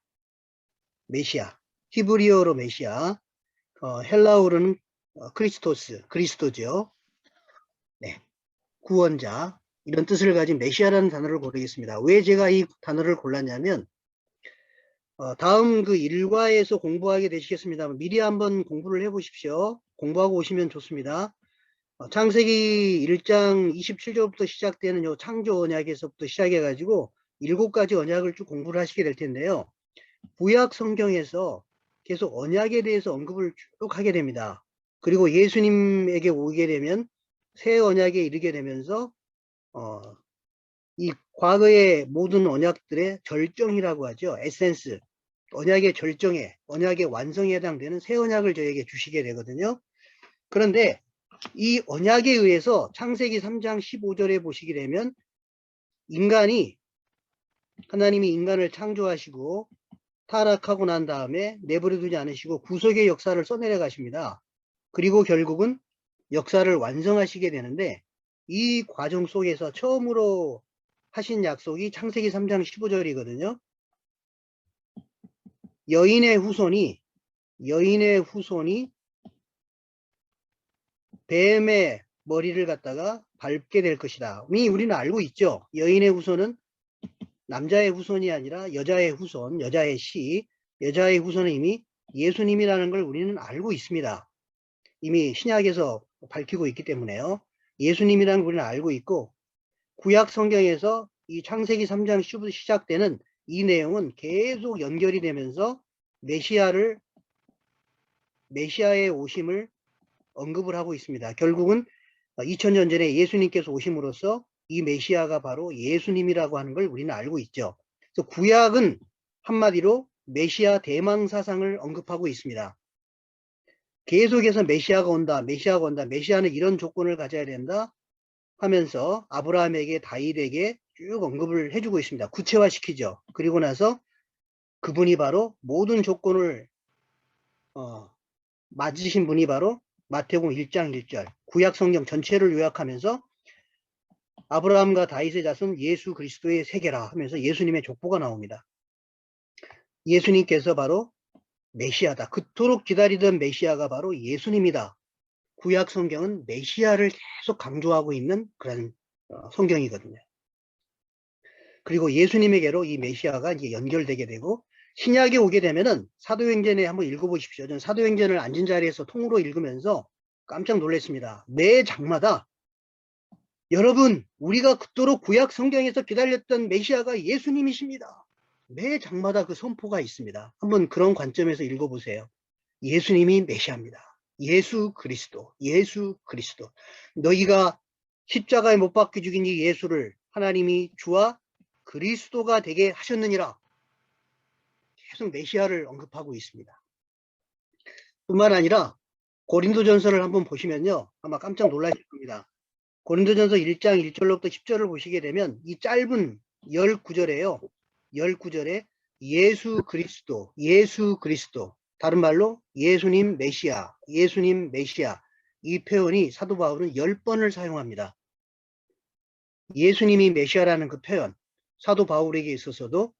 S1: 히브리어로 메시아, 헬라어로는 그리스도죠. 네, 구원자, 이런 뜻을 가진 메시아라는 단어를 고르겠습니다. 왜 제가 이 단어를 골랐냐면 다음 그 일과에서 공부하게 되시겠습니다만 미리 한번 공부를 해 보십시오. 공부하고 오시면 좋습니다. 창세기 1장 27절부터 시작되는 요 창조 언약에서부터 시작해 가지고 7가지 언약을 쭉 공부를 하시게 될 텐데요. 구약 성경에서 계속 언약에 대해서 언급을 쭉 하게 됩니다. 그리고 예수님에게 오게 되면 새 언약에 이르게 되면서 이 과거의 모든 언약들의 절정이라고 하죠. 에센스, 언약의 절정에, 언약의 완성에 해당되는 새 언약을 저에게 주시게 되거든요. 그런데 이 언약에 의해서 창세기 3장 15절에 보시게 되면 하나님이 인간을 창조하시고 타락하고 난 다음에 내버려 두지 않으시고 구속의 역사를 써내려 가십니다. 그리고 결국은 역사를 완성하시게 되는데 이 과정 속에서 처음으로 하신 약속이 창세기 3장 15절이거든요. 여인의 후손이 뱀의 머리를 갖다가 밟게 될 것이다. 이미 우리는 알고 있죠. 여인의 후손은 남자의 후손이 아니라 여자의 후손, 여자의 후손은 이미 예수님이라는 걸 우리는 알고 있습니다. 이미 신약에서 밝히고 있기 때문에요. 예수님이라는 걸 우리는 알고 있고, 구약 성경에서 이 창세기 3장 10부터 시작되는 이 내용은 계속 연결이 되면서 메시아의 오심을 언급을 하고 있습니다. 결국은 2000년 전에 예수님께서 오심으로써 이 메시아가 바로 예수님이라고 하는 걸 우리는 알고 있죠. 그래서 구약은 한마디로 메시아 대망 사상을 언급하고 있습니다. 계속해서 메시아가 온다. 메시아는 이런 조건을 가져야 된다 하면서 아브라함에게, 다윗에게 쭉 언급을 해주고 있습니다. 구체화시키죠. 그리고 나서 그분이 바로 모든 조건을 맞으신 분이 바로 마태복음 1장 1절 구약 성경 전체를 요약하면서 아브라함과 다윗의 자손 예수 그리스도의 세계라 하면서 예수님의 족보가 나옵니다. 예수님께서 바로 메시아다. 그토록 기다리던 메시아가 바로 예수님이다. 구약 성경은 메시아를 계속 강조하고 있는 그런 성경이거든요. 그리고 예수님에게로 이 메시아가 이제 연결되게 되고 신약에 오게 되면은 사도행전에 한번 읽어보십시오. 저는 사도행전을 앉은 자리에서 통으로 읽으면서 깜짝 놀랐습니다. 매 장마다 여러분, 우리가 그토록 구약 성경에서 기다렸던 메시아가 예수님이십니다. 매 장마다 그 선포가 있습니다. 한번 그런 관점에서 읽어보세요. 예수님이 메시아입니다. 예수 그리스도. 너희가 십자가에 못 박혀 죽인 이 예수를 하나님이 주와 그리스도가 되게 하셨느니라. 계속 메시아를 언급하고 있습니다. 뿐만 아니라 고린도전서를 한번 보시면요. 아마 깜짝 놀라실 겁니다. 고린도전서 1장 1절로부터 10절을 보시게 되면 이 짧은 19절에요. 19절에 예수 그리스도. 다른 말로 예수님 메시아. 이 표현이 사도 바울은 10번을 사용합니다. 예수님이 메시아라는 그 표현, 사도 바울에게 있어서도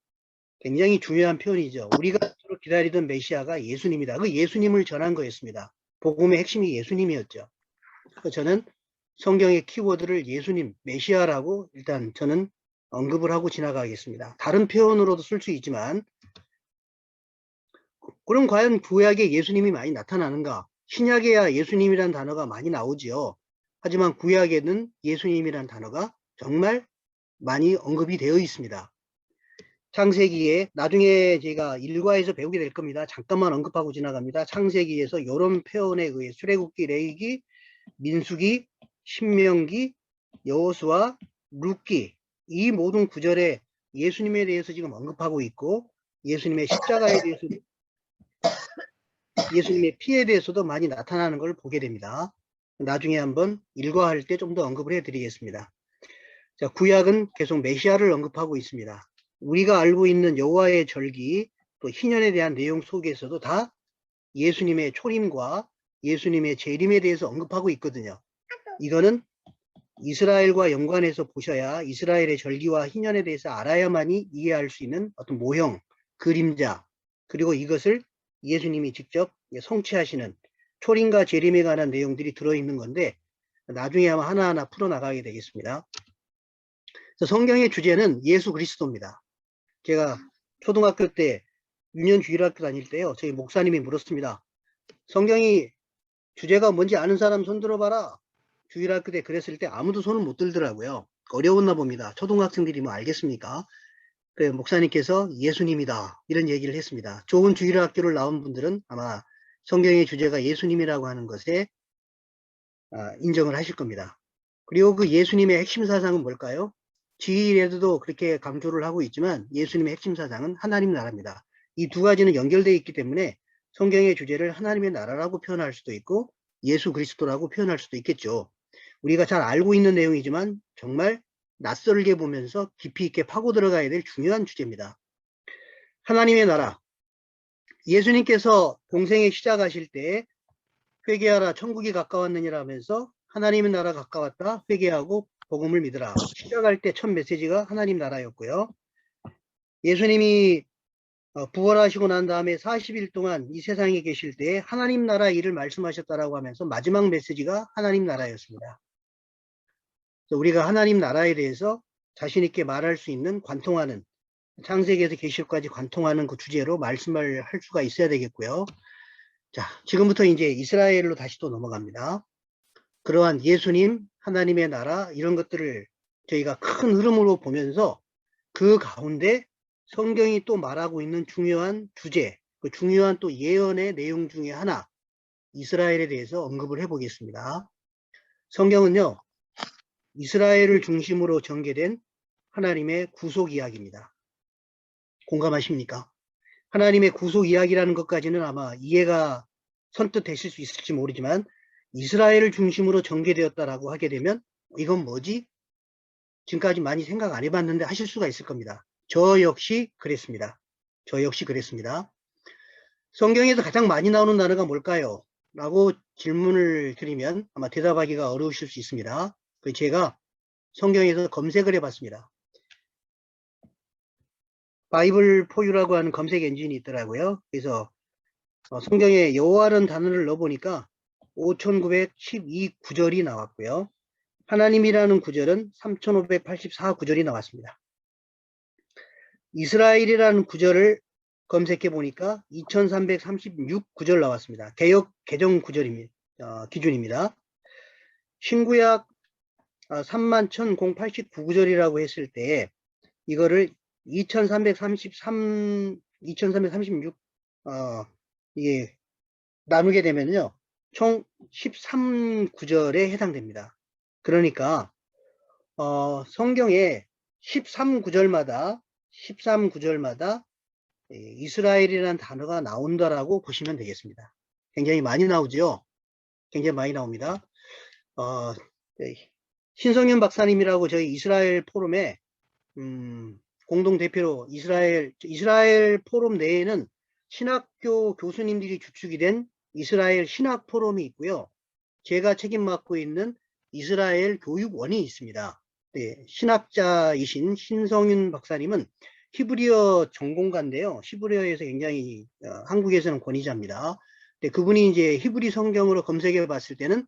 S1: 굉장히 중요한 표현이죠. 우리가 기다리던 메시아가 예수님이다. 그 예수님을 전한 거였습니다. 복음의 핵심이 예수님이었죠. 그래서 저는 성경의 키워드를 예수님, 메시아라고 일단 저는 언급을 하고 지나가겠습니다. 다른 표현으로도 쓸 수 있지만 그럼 과연 구약에 예수님이 많이 나타나는가? 신약에야 예수님이란 단어가 많이 나오지요. 하지만 구약에는 예수님이란 단어가 정말 많이 언급이 되어 있습니다. 창세기에 나중에 제가 일과에서 배우게 될 겁니다. 잠깐만 언급하고 지나갑니다. 창세기에서 이런 표현에 의해 출애굽기, 레위기, 민수기, 신명기, 여호수아, 룻기 이 모든 구절에 예수님에 대해서 지금 언급하고 있고 예수님의 십자가에 대해서 예수님의 피에 대해서도 많이 나타나는 걸 보게 됩니다. 나중에 한번 일과할 때 좀 더 언급을 해드리겠습니다. 자, 구약은 계속 메시아를 언급하고 있습니다. 우리가 알고 있는 여호와의 절기 또 희년에 대한 내용 속에서도 다 예수님의 초림과 예수님의 재림에 대해서 언급하고 있거든요. 이거는 이스라엘과 연관해서 보셔야 이스라엘의 절기와 희년에 대해서 알아야만이 이해할 수 있는 어떤 모형, 그림자, 그리고 이것을 예수님이 직접 성취하시는 초림과 재림에 관한 내용들이 들어있는 건데 나중에 아마 하나하나 풀어나가게 되겠습니다. 성경의 주제는 예수 그리스도입니다. 제가 초등학교 때 유년주일학교 다닐 때요. 저희 목사님이 물었습니다. 성경이 주제가 뭔지 아는 사람 손 들어봐라. 주일학교 때 그랬을 때 아무도 손을 못 들더라고요. 어려웠나 봅니다. 초등학생들이 뭐 알겠습니까? 그 목사님께서 예수님이다 이런 얘기를 했습니다. 좋은 주일학교를 나온 분들은 아마 성경의 주제가 예수님이라고 하는 것에 인정을 하실 겁니다. 그리고 그 예수님의 핵심 사상은 뭘까요? 지일에도 그렇게 강조를 하고 있지만 예수님의 핵심 사상은 하나님 나라입니다. 이 두 가지는 연결되어 있기 때문에 성경의 주제를 하나님의 나라라고 표현할 수도 있고 예수 그리스도라고 표현할 수도 있겠죠. 우리가 잘 알고 있는 내용이지만 정말 낯설게 보면서 깊이 있게 파고 들어가야 될 중요한 주제입니다. 하나님의 나라. 예수님께서 공생애 시작하실 때 회개하라 천국이 가까웠느니라 하면서 하나님의 나라 가까웠다 회개하고 복음을 믿으라. 시작할 때 첫 메시지가 하나님 나라였고요. 예수님이 부활하시고 난 다음에 40일 동안 이 세상에 계실 때 하나님 나라 일을 말씀하셨다라고 하면서 마지막 메시지가 하나님 나라였습니다. 그래서 우리가 하나님 나라에 대해서 자신 있게 말할 수 있는 관통하는 창세기에서 계시록까지 관통하는 그 주제로 말씀을 할 수가 있어야 되겠고요. 자, 지금부터 이제 이스라엘로 다시 또 넘어갑니다. 그러한 예수님, 하나님의 나라 이런 것들을 저희가 큰 흐름으로 보면서 그 가운데 성경이 또 말하고 있는 중요한 주제, 그 중요한 또 예언의 내용 중에 하나, 이스라엘에 대해서 언급을 해보겠습니다. 성경은요, 이스라엘을 중심으로 전개된 하나님의 구속 이야기입니다. 공감하십니까? 하나님의 구속 이야기라는 것까지는 아마 이해가 선뜻 되실 수 있을지 모르지만 이스라엘을 중심으로 전개되었다라고 하게 되면 이건 뭐지? 지금까지 많이 생각 안 해봤는데 하실 수가 있을 겁니다. 저 역시 그랬습니다. 저 역시 그랬습니다. 성경에서 가장 많이 나오는 단어가 뭘까요? 라고 질문을 드리면 아마 대답하기가 어려우실 수 있습니다. 제가 성경에서 검색을 해봤습니다. 바이블 포유라고 하는 검색 엔진이 있더라고요. 그래서 성경에 여호와라는 단어를 넣어보니까 5912 구절이 나왔고요. 하나님이라는 구절은 3584 구절이 나왔습니다. 이스라엘이라는 구절을 검색해 보니까 2336 구절 나왔습니다. 개역 개정 구절입니다. 기준입니다. 신구약 31,089 구절이라고 했을 때 이거를 2336 이게 나누게 되면요 총 13구절에 해당됩니다. 그러니까 성경에 13구절마다 이스라엘이라는 단어가 나온다라고 보시면 되겠습니다. 굉장히 많이 나오죠. 굉장히 많이 나옵니다. 신성윤 박사님이라고 저희 이스라엘 포럼에 공동대표로 이스라엘 포럼 내에는 신학교 교수님들이 주축이 된 이스라엘 신학 포럼이 있고요. 제가 책임 맡고 있는 이스라엘 교육원이 있습니다. 네, 신학자이신 신성윤 박사님은 히브리어 전공가인데요. 히브리어에서 굉장히 한국에서는 권위자입니다. 네, 그분이 이제 히브리 성경으로 검색해 봤을 때는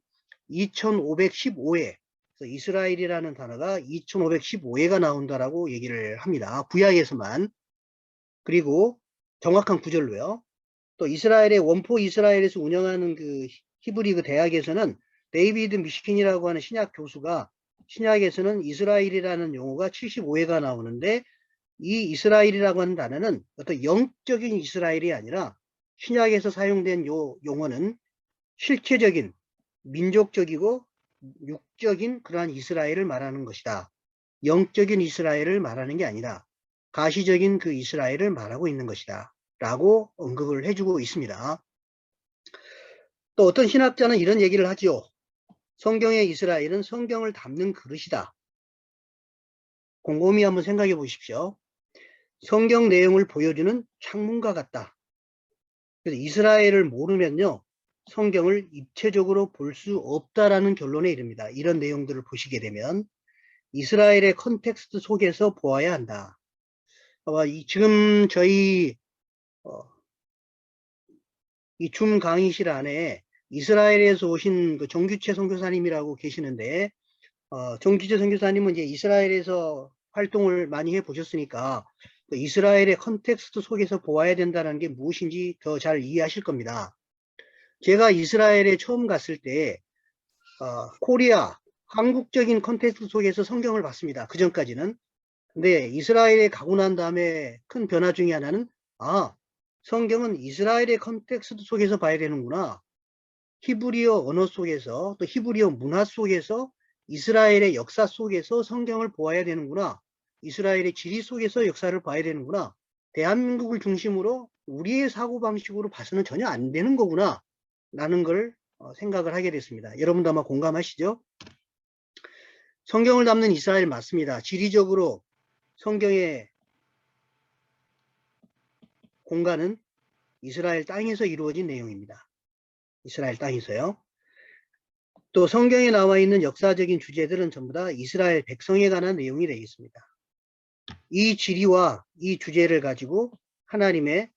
S1: 2515회 이스라엘이라는 단어가 2515회가 나온다라고 얘기를 합니다. 구약에서만. 그리고 정확한 구절로요. 또 이스라엘의 원포 이스라엘에서 운영하는 그 히브리 그 대학에서는 데이비드 미시킨이라고 하는 신약 교수가 신약에서는 이스라엘이라는 용어가 75회가 나오는데 이 이스라엘이라고 하는 단어는 어떤 영적인 이스라엘이 아니라 신약에서 사용된 요 용어는 실체적인 민족적이고 육적인 그러한 이스라엘을 말하는 것이다. 영적인 이스라엘을 말하는 게 아니라 가시적인 그 이스라엘을 말하고 있는 것이다. 라고 언급을 해주고 있습니다. 또 어떤 신학자는 이런 얘기를 하죠. 성경의 이스라엘은 성경을 담는 그릇이다. 곰곰이 한번 생각해 보십시오. 성경 내용을 보여주는 창문과 같다. 그래서 이스라엘을 모르면요. 성경을 입체적으로 볼 수 없다라는 결론에 이릅니다. 이런 내용들을 보시게 되면 이스라엘의 컨텍스트 속에서 보아야 한다. 지금 저희 이 줌 강의실 안에 이스라엘에서 오신 그 정규채 선교사님이라고 계시는데 정규채 선교사님은 이제 이스라엘에서 활동을 많이 해보셨으니까 이스라엘의 컨텍스트 속에서 보아야 된다는 게 무엇인지 더 잘 이해하실 겁니다. 제가 이스라엘에 처음 갔을 때 코리아, 한국적인 컨텍스트 속에서 성경을 봤습니다. 그 전까지는. 근데 이스라엘에 가고 난 다음에 큰 변화 중에 하나는 성경은 이스라엘의 컨텍스트 속에서 봐야 되는구나. 히브리어 언어 속에서 또 히브리어 문화 속에서 이스라엘의 역사 속에서 성경을 보아야 되는구나. 이스라엘의 지리 속에서 역사를 봐야 되는구나. 대한민국을 중심으로 우리의 사고방식으로 봐서는 전혀 안 되는 거구나. 라는 걸 생각을 하게 됐습니다. 여러분도 아마 공감하시죠? 성경을 담는 이스라엘 맞습니다. 지리적으로 성경의 공간은 이스라엘 땅에서 이루어진 내용입니다. 이스라엘 땅에서요. 또 성경에 나와 있는 역사적인 주제들은 전부 다 이스라엘 백성에 관한 내용이 되겠습니다. 이 지리와 이 주제를 가지고 하나님의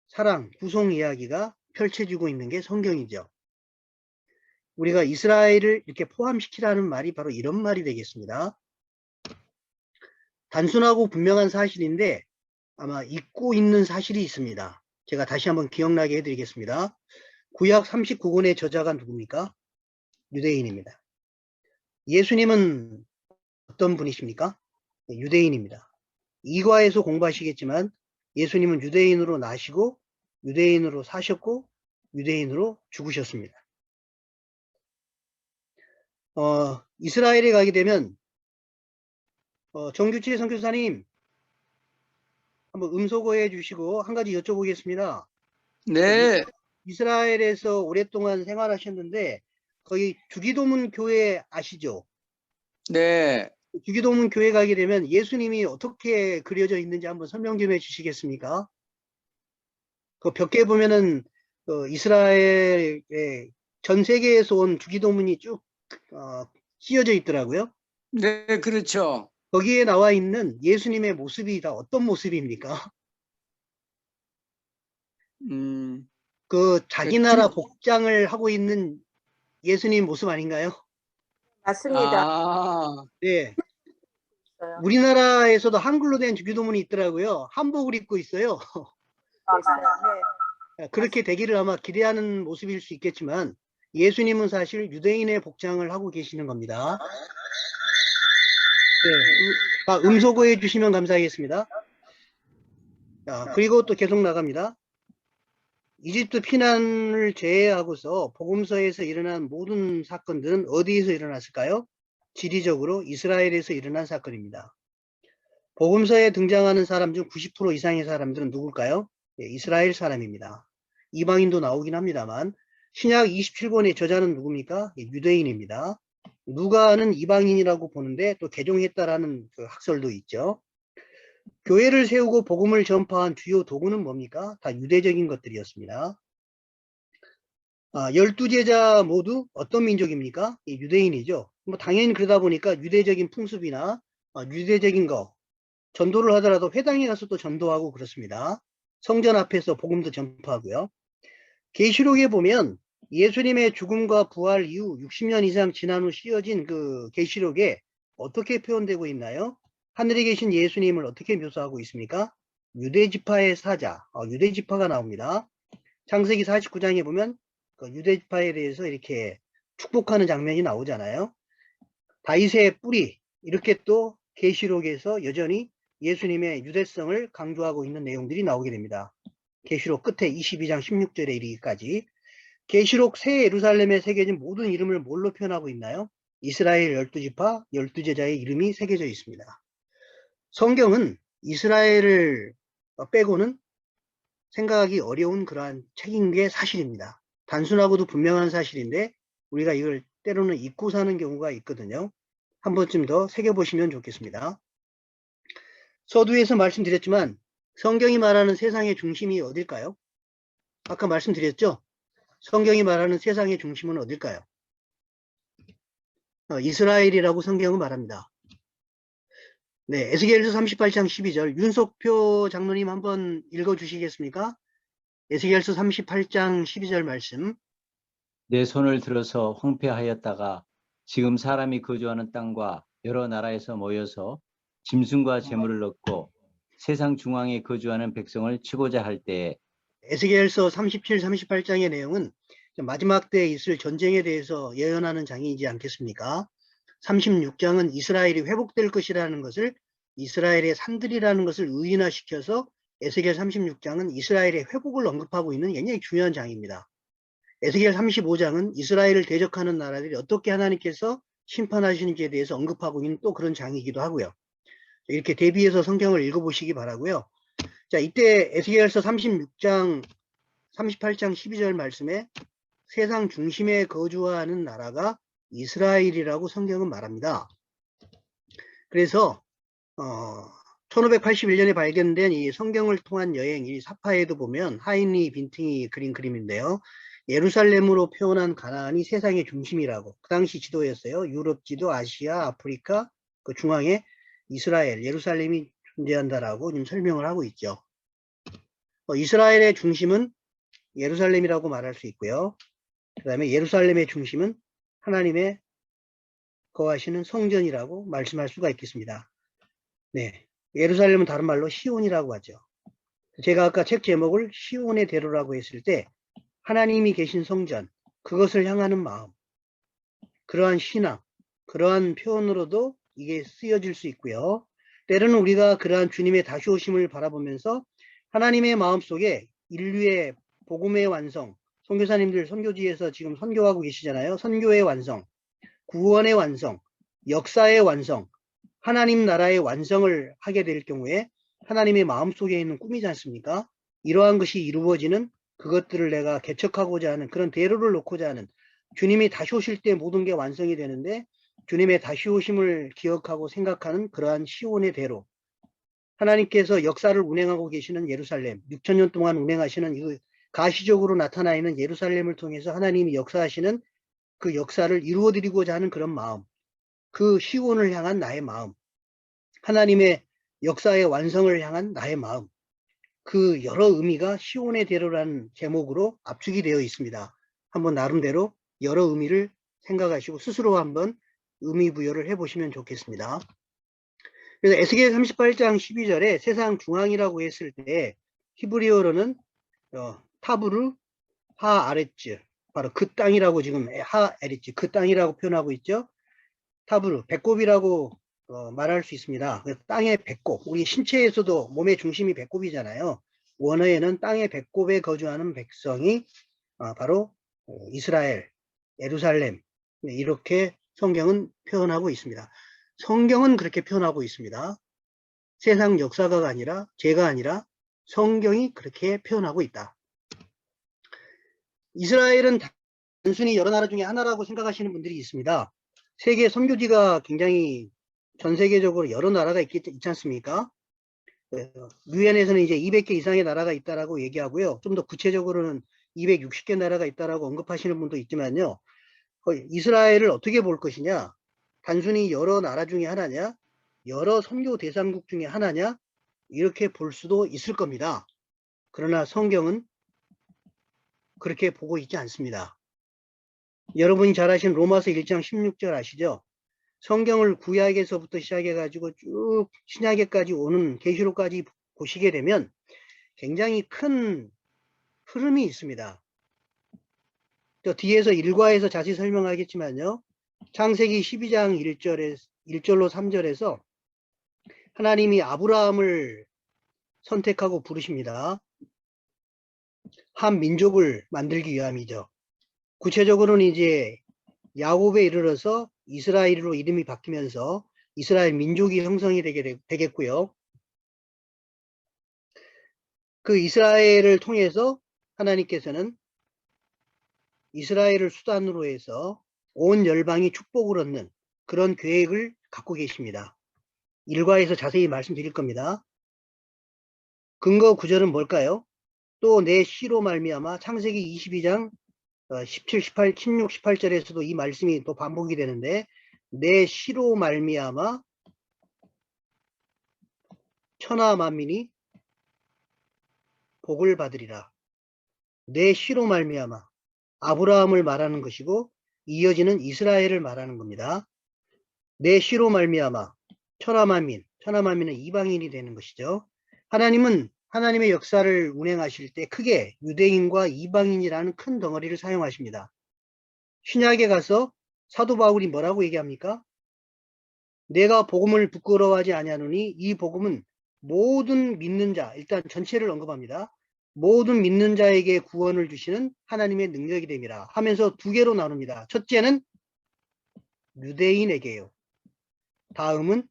S1: 사랑, 구속 이야기가 펼쳐지고 있는 게 성경이죠. 우리가 이스라엘을 이렇게 포함시키라는 말이 바로 이런 말이 되겠습니다. 단순하고 분명한 사실인데 아마 잊고 있는 사실이 있습니다. 제가 다시 한번 기억나게 해드리겠습니다. 구약 39권의 저자가 누굽니까? 유대인입니다. 예수님은 어떤 분이십니까? 유대인입니다. 이과에서 공부하시겠지만 예수님은 유대인으로 나시고 유대인으로 사셨고 유대인으로 죽으셨습니다. 이스라엘에 가게 되면 정규치 선교사님 한번 음소거해 주시고 한 가지 여쭤보겠습니다.
S6: 네,
S1: 이스라엘에서 오랫동안 생활하셨는데 거기 주기도문 교회 아시죠?
S6: 네.
S1: 주기도문 교회 가게 되면 예수님이 어떻게 그려져 있는지 한번 설명 좀 해주시겠습니까? 그 벽에 보면은 이스라엘의 전 세계에서 온 주기도문이 쭉 씌어져 있더라고요.
S6: 네, 그렇죠.
S1: 거기에 나와 있는 예수님의 모습이 다 어떤 모습입니까? 그 자기 나라 복장을 하고 있는 예수님 모습 아닌가요?
S2: 맞습니다.
S1: 네. 우리나라에서도 한글로 된 주기도문이 있더라고요. 한복을 입고 있어요.
S2: 네.
S1: 그렇게 되기를 아마 기대하는 모습일 수 있겠지만 예수님은 사실 유대인의 복장을 하고 계시는 겁니다. 네. 음소거해 주시면 감사하겠습니다. 그리고 또 계속 나갑니다. 이집트 피난을 제외하고서 복음서에서 일어난 모든 사건들은 어디에서 일어났을까요? 지리적으로 이스라엘에서 일어난 사건입니다. 복음서에 등장하는 사람 중 90% 이상의 사람들은 누굴까요? 네, 이스라엘 사람입니다. 이방인도 나오긴 합니다만 신약 27권의 저자는 누굽니까? 네, 유대인입니다. 누가는 이방인이라고 보는데 또 개종했다라는 그 학설도 있죠. 교회를 세우고 복음을 전파한 주요 도구는 뭡니까? 다 유대적인 것들이었습니다. 12제자 모두 어떤 민족입니까? 유대인이죠. 뭐 당연히 그러다 보니까 유대적인 풍습이나 유대적인 거 전도를 하더라도 회당에 가서 또 전도하고 그렇습니다. 성전 앞에서 복음도 전파하고요. 계시록에 보면 예수님의 죽음과 부활 이후 60년 이상 지난 후 씌어진 그 계시록에 어떻게 표현되고 있나요? 하늘에 계신 예수님을 어떻게 묘사하고 있습니까? 유대지파의 사자, 유대지파가 나옵니다. 창세기 49장에 보면 그 유대지파에 대해서 이렇게 축복하는 장면이 나오잖아요. 다윗의 뿌리, 이렇게 또 계시록에서 여전히 예수님의 유대성을 강조하고 있는 내용들이 나오게 됩니다. 계시록 끝에 22장 16절에 이르기까지. 계시록 새 예루살렘에 새겨진 모든 이름을 뭘로 표현하고 있나요? 이스라엘 12지파, 12제자의 이름이 새겨져 있습니다. 성경은 이스라엘을 빼고는 생각하기 어려운 그러한 책인 게 사실입니다. 단순하고도 분명한 사실인데 우리가 이걸 때로는 잊고 사는 경우가 있거든요. 한 번쯤 더 새겨보시면 좋겠습니다. 서두에서 말씀드렸지만 성경이 말하는 세상의 중심이 어딜까요? 아까 말씀드렸죠? 성경이 말하는 세상의 중심은 어딜까요? 이스라엘이라고 성경은 말합니다. 네, 에스겔서 38장 12절 윤석표 장로님 한번 읽어주시겠습니까? 에스겔서 38장 12절 말씀.
S9: 내 손을 들어서 황폐하였다가 지금 사람이 거주하는 땅과 여러 나라에서 모여서 짐승과 재물을 넣고 세상 중앙에 거주하는 백성을 치고자 할 때에.
S1: 에스겔서 37, 38장의 내용은 마지막 때에 있을 전쟁에 대해서 예언하는 장이지 않겠습니까? 36장은 이스라엘이 회복될 것이라는 것을 이스라엘의 산들이라는 것을 의인화시켜서 에스겔 36장은 이스라엘의 회복을 언급하고 있는 굉장히 중요한 장입니다. 에스겔 35장은 이스라엘을 대적하는 나라들이 어떻게 하나님께서 심판하시는지에 대해서 언급하고 있는 또 그런 장이기도 하고요. 이렇게 대비해서 성경을 읽어보시기 바라고요. 자, 이때 에스겔서 36장 38장 12절 말씀에 세상 중심에 거주하는 나라가 이스라엘이라고 성경은 말합니다. 그래서 1581년에 발견된 이 성경을 통한 여행, 이 사파에도 보면 하인리 빈팅이 그린 그림인데요. 예루살렘으로 표현한 가나안이 세상의 중심이라고, 그 당시 지도였어요. 유럽 지도, 아시아, 아프리카, 그 중앙에 이스라엘, 예루살렘이 존재한다라고 지금 설명을 하고 있죠. 이스라엘의 중심은 예루살렘이라고 말할 수 있고요. 그 다음에 예루살렘의 중심은 하나님의 거하시는 성전이라고 말씀할 수가 있겠습니다. 네, 예루살렘은 다른 말로 시온이라고 하죠. 제가 아까 책 제목을 시온의 대로라고 했을 때 하나님이 계신 성전, 그것을 향하는 마음, 그러한 신앙, 그러한 표현으로도 이게 쓰여질 수 있고요. 때로는 우리가 그러한 주님의 다시 오심을 바라보면서 하나님의 마음속에 인류의 복음의 완성, 선교사님들 선교지에서 지금 선교하고 계시잖아요. 선교의 완성, 구원의 완성, 역사의 완성, 하나님 나라의 완성을 하게 될 경우에 하나님의 마음속에 있는 꿈이지 않습니까? 이러한 것이 이루어지는 그것들을 내가 개척하고자 하는 그런 대로를 놓고자 하는, 주님이 다시 오실 때 모든 게 완성이 되는데 주님의 다시 오심을 기억하고 생각하는 그러한 시온의 대로, 하나님께서 역사를 운행하고 계시는 예루살렘, 6,000년 동안 운행하시는 이 가시적으로 나타나 있는 예루살렘을 통해서 하나님이 역사하시는 그 역사를 이루어드리고자 하는 그런 마음, 그 시온을 향한 나의 마음, 하나님의 역사의 완성을 향한 나의 마음, 그 여러 의미가 시온의 대로라는 제목으로 압축이 되어 있습니다. 한번 나름대로 여러 의미를 생각하시고 스스로 한번 의미 부여를 해보시면 좋겠습니다. 그래서 에스겔 38장 12절에 세상 중앙이라고 했을 때 히브리어로는 타브르 하아레츠, 바로 그 땅이라고 지금 하아레츠, 그 땅이라고 표현하고 있죠. 타브르, 배꼽이라고 말할 수 있습니다. 땅의 배꼽, 우리 신체에서도 몸의 중심이 배꼽이잖아요. 원어에는 땅의 배꼽에 거주하는 백성이 바로 이스라엘, 예루살렘, 이렇게 성경은 표현하고 있습니다. 성경은 그렇게 표현하고 있습니다. 세상 역사가 아니라, 제가 아니라 성경이 그렇게 표현하고 있다. 이스라엘은 단순히 여러 나라 중에 하나라고 생각하시는 분들이 있습니다. 세계 선교지가 굉장히 전 세계적으로 여러 나라가 있지 않습니까? 유엔에서는 이제 200개 이상의 나라가 있다라고 얘기하고요. 좀 더 구체적으로는 260개 나라가 있다라고 언급하시는 분도 있지만요. 이스라엘을 어떻게 볼 것이냐? 단순히 여러 나라 중에 하나냐? 여러 선교 대상국 중에 하나냐? 이렇게 볼 수도 있을 겁니다. 그러나 성경은 그렇게 보고 있지 않습니다. 여러분이 잘 아시는 로마서 1장 16절 아시죠? 성경을 구약에서부터 시작해가지고 쭉 신약에까지 오는 계시록까지 보시게 되면 굉장히 큰 흐름이 있습니다. 저 뒤에서 일과에서 자세히 설명하겠지만요. 창세기 12장 1절로 3절에서 하나님이 아브라함을 선택하고 부르십니다. 한 민족을 만들기 위함이죠. 구체적으로는 이제 야곱에 이르러서 이스라엘로 이름이 바뀌면서 이스라엘 민족이 형성이 되겠고요. 그 이스라엘을 통해서 하나님께서는 이스라엘을 수단으로 해서 온 열방이 축복을 얻는 그런 계획을 갖고 계십니다. 일과에서 자세히 말씀드릴 겁니다. 근거 구절은 뭘까요? 또 내 씨로 말미암아, 창세기 22장 17, 18, 16, 18절에서도 이 말씀이 또 반복이 되는데, 내 씨로 말미암아 천하 만민이 복을 받으리라. 내 씨로 말미암아, 아브라함을 말하는 것이고 이어지는 이스라엘을 말하는 겁니다. 내 씨로 말미암아 천하 만민은 이방인이 되는 것이죠. 하나님은 하나님의 역사를 운행하실 때 크게 유대인과 이방인이라는 큰 덩어리를 사용하십니다. 신약에 가서 사도 바울이 뭐라고 얘기합니까? 내가 복음을 부끄러워하지 아니하노니 이 복음은 모든 믿는 자, 일단 전체를 언급합니다. 모든 믿는 자에게 구원을 주시는 하나님의 능력이 됨이라 하면서 두 개로 나눕니다. 첫째는 유대인에게요. 다음은